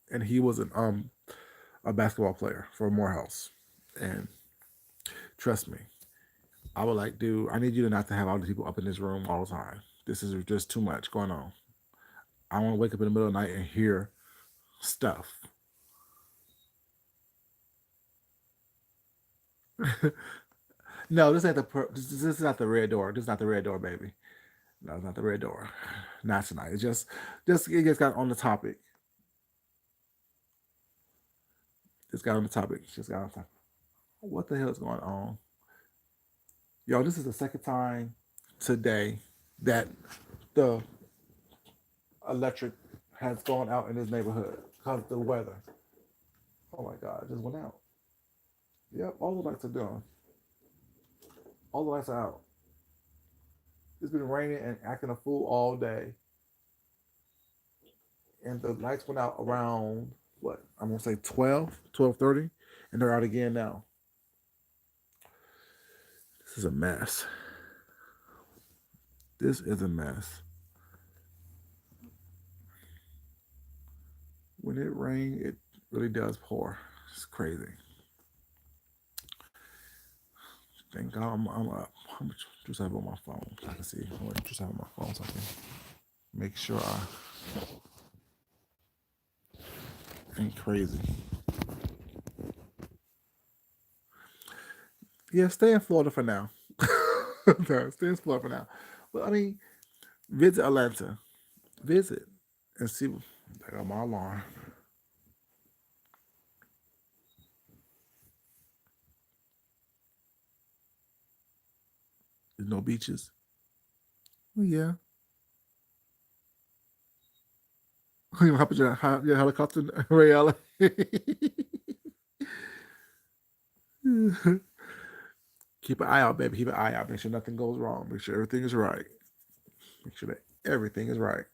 And he was a basketball player for Morehouse. And trust me, I would like, dude, I need you to not to have all these people up in this room all the time. This is just too much going on. I want to wake up in the middle of the night and hear stuff. No, this ain't this is not the red door. This is not the red door, baby. No, it's not the red door. Not tonight. It's just it just got on the topic. Just got on the topic. Just got on the topic. What the hell is going on? Yo, this is the second time today that the electric has gone out in this neighborhood because of the weather. Oh my god, it just went out. Yep, all the lights are done. All the lights are out. It's been raining and acting a fool all day. And the lights went out around what? I'm gonna say 12, 12:30, and they're out again now. This is a mess. This is a mess. When it rains, it really does pour. It's crazy. Thank God I'm up. How much juice I have on my phone? I can see how much juice I have on my phone. Something. Make sure I ain't crazy. Yeah, stay in Florida for now. No, stay in Florida for now. Well, I mean, visit Atlanta. Visit and see. I got my alarm. There's no beaches. Well, yeah. You know, hop your helicopter, Ray. Keep an eye out, baby. Keep an eye out. Make sure nothing goes wrong. Make sure everything is right. Make sure that everything is right.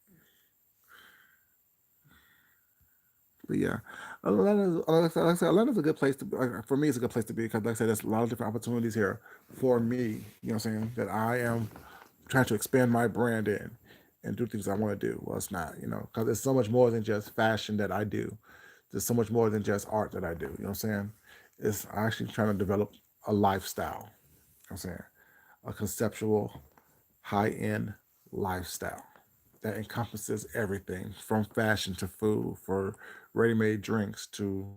But yeah, like I said, Atlanta's a good place to be. For me, it's a good place to be because, like I said, there's a lot of different opportunities here for me. You know what I'm saying? That I am trying to expand my brand in and do things I want to do. Well, it's not, because there's so much more than just fashion that I do. There's so much more than just art that I do. You know what I'm saying? It's actually trying to develop a lifestyle. You know what I'm saying? A conceptual, high end lifestyle that encompasses everything from fashion to food, for ready made drinks to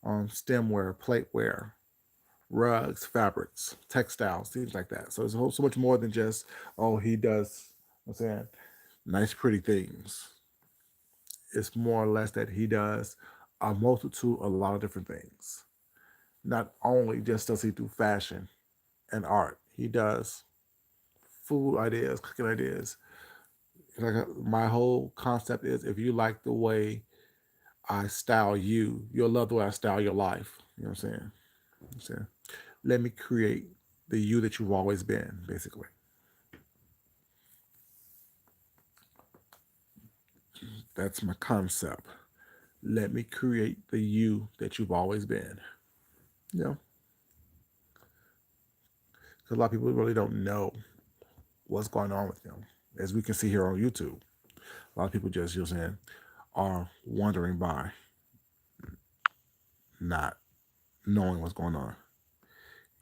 stemware, plateware, rugs, fabrics, textiles, things like that. So it's so much more than just, oh, he does, I'm saying, nice, pretty things. It's more or less that he does a multitude, a lot of different things. Not only just does he do fashion and art, he does food ideas, cooking ideas. Like my whole concept is, if you like the way I style you, you'll love the way I style your life. You know what I'm saying? I'm saying, let me create the you that you've always been, basically. That's my concept. Let me create the you that you've always been. You know, because a lot of people really don't know what's going on with them. As we can see here on YouTube, a lot of people just, saying, are wondering by not knowing what's going on.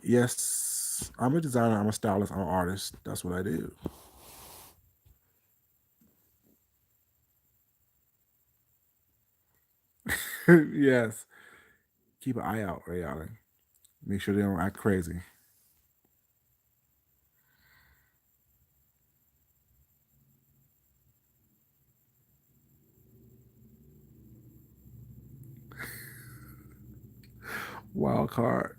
Yes, I'm a designer, I'm a stylist, I'm an artist. That's what I do. Yes. Keep an eye out, Ray Allen. Make sure they don't act crazy. Wild card.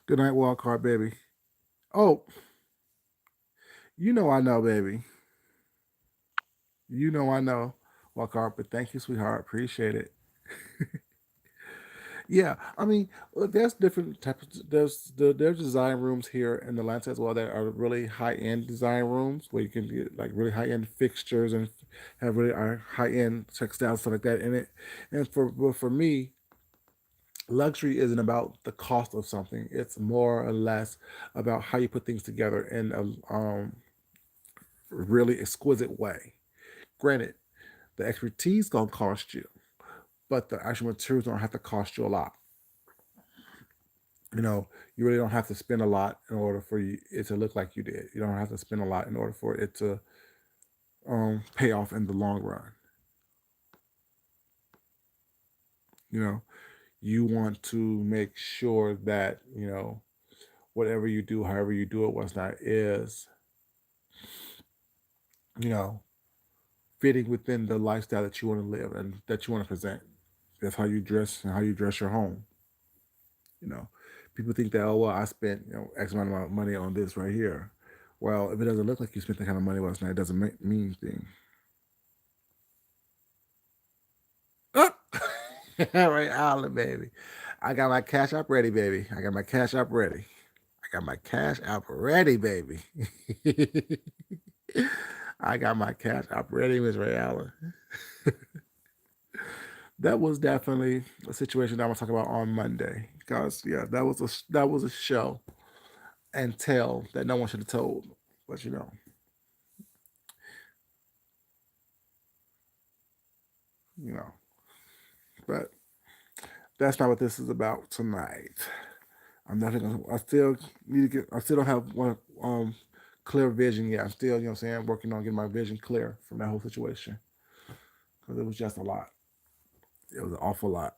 Good night, wild card, baby. Oh, I know, baby. I know, wild card. But thank you, sweetheart. Appreciate it. Yeah, I mean, there's different types. There's design rooms here in Atlanta as well that are really high end design rooms where you can get like really high end fixtures and have really high end textiles stuff like that in it. And for me, luxury isn't about the cost of something. It's more or less about how you put things together in a really exquisite way. Granted, the expertise gonna cost you, but the actual materials don't have to cost you a lot. You know, you really don't have to spend a lot in order for it to look like you did. You don't have to spend a lot in order for it to pay off in the long run. You know, you want to make sure that whatever you do, however you do it, what's not is you know fitting within the lifestyle that you want to live and that you want to present. That's how you dress and how you dress your home. You know, people think that, oh well, I spent X amount of money on this right here. Well, if it doesn't look like you spent that kind of money last night, it doesn't mean anything. Oh! All right, Island, baby. I got my cash app ready, baby. I got my cash app ready. I got my cash app ready, baby. I got my cash app ready, Miss Ray Allen. That was definitely a situation that I'm gonna talk about on Monday. Because yeah, that was a show and tell that no one should have told. But you know. But that's not what this is about tonight. I'm not gonna. I still need to get. I still don't have one clear vision yet. I'm still, what I'm saying, working on getting my vision clear from that whole situation because it was just a lot. It was an awful lot.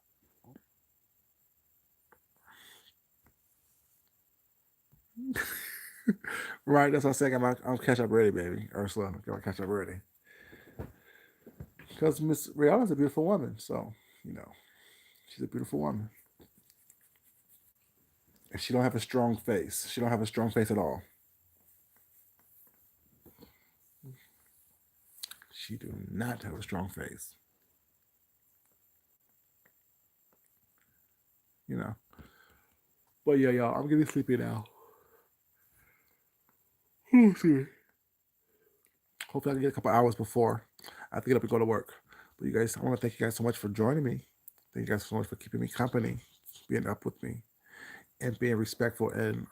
Right. That's what I said. I'm catch up ready, baby. Ursula, I'm gonna catch up ready. Because Miss Rihanna's a beautiful woman, so you know she's a beautiful woman. And she don't have a strong face. She don't have a strong face at all. She do not have a strong face. You know. But yeah, y'all, I'm getting sleepy now. Excuse me. Hopefully, I can get a couple hours before I have to get up and go to work. But you guys, I want to thank you guys so much for joining me. Thank you guys so much for keeping me company, being up with me, and being respectful and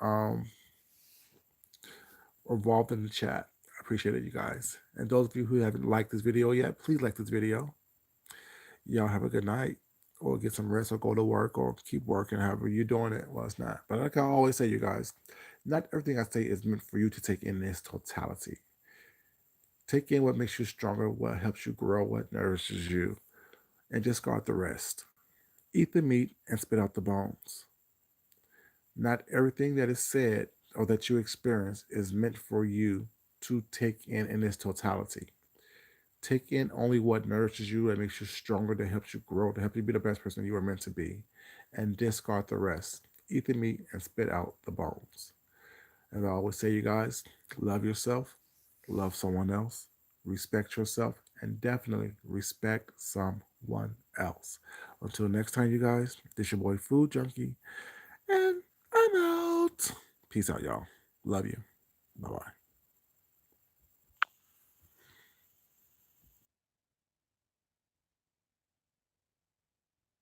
involved in the chat. I appreciate it, you guys. And those of you who haven't liked this video yet, please like this video. Y'all have a good night, or get some rest, or go to work, or keep working, however you're doing it. Well, it's not. But like I always say, you guys, not everything I say is meant for you to take in its totality. Take in what makes you stronger, what helps you grow, what nourishes you, and discard the rest. Eat the meat and spit out the bones. Not everything that is said or that you experience is meant for you to take in its totality. Take in only what nourishes you and makes you stronger, that helps you grow, to help you be the best person you are meant to be, and discard the rest. Eat the meat and spit out the bones. As I always say, you guys, love yourself, love someone else, respect yourself, and definitely respect someone else. Until next time, you guys, this your boy Food Junkie, and I'm out. Peace out, y'all. Love you. Bye bye.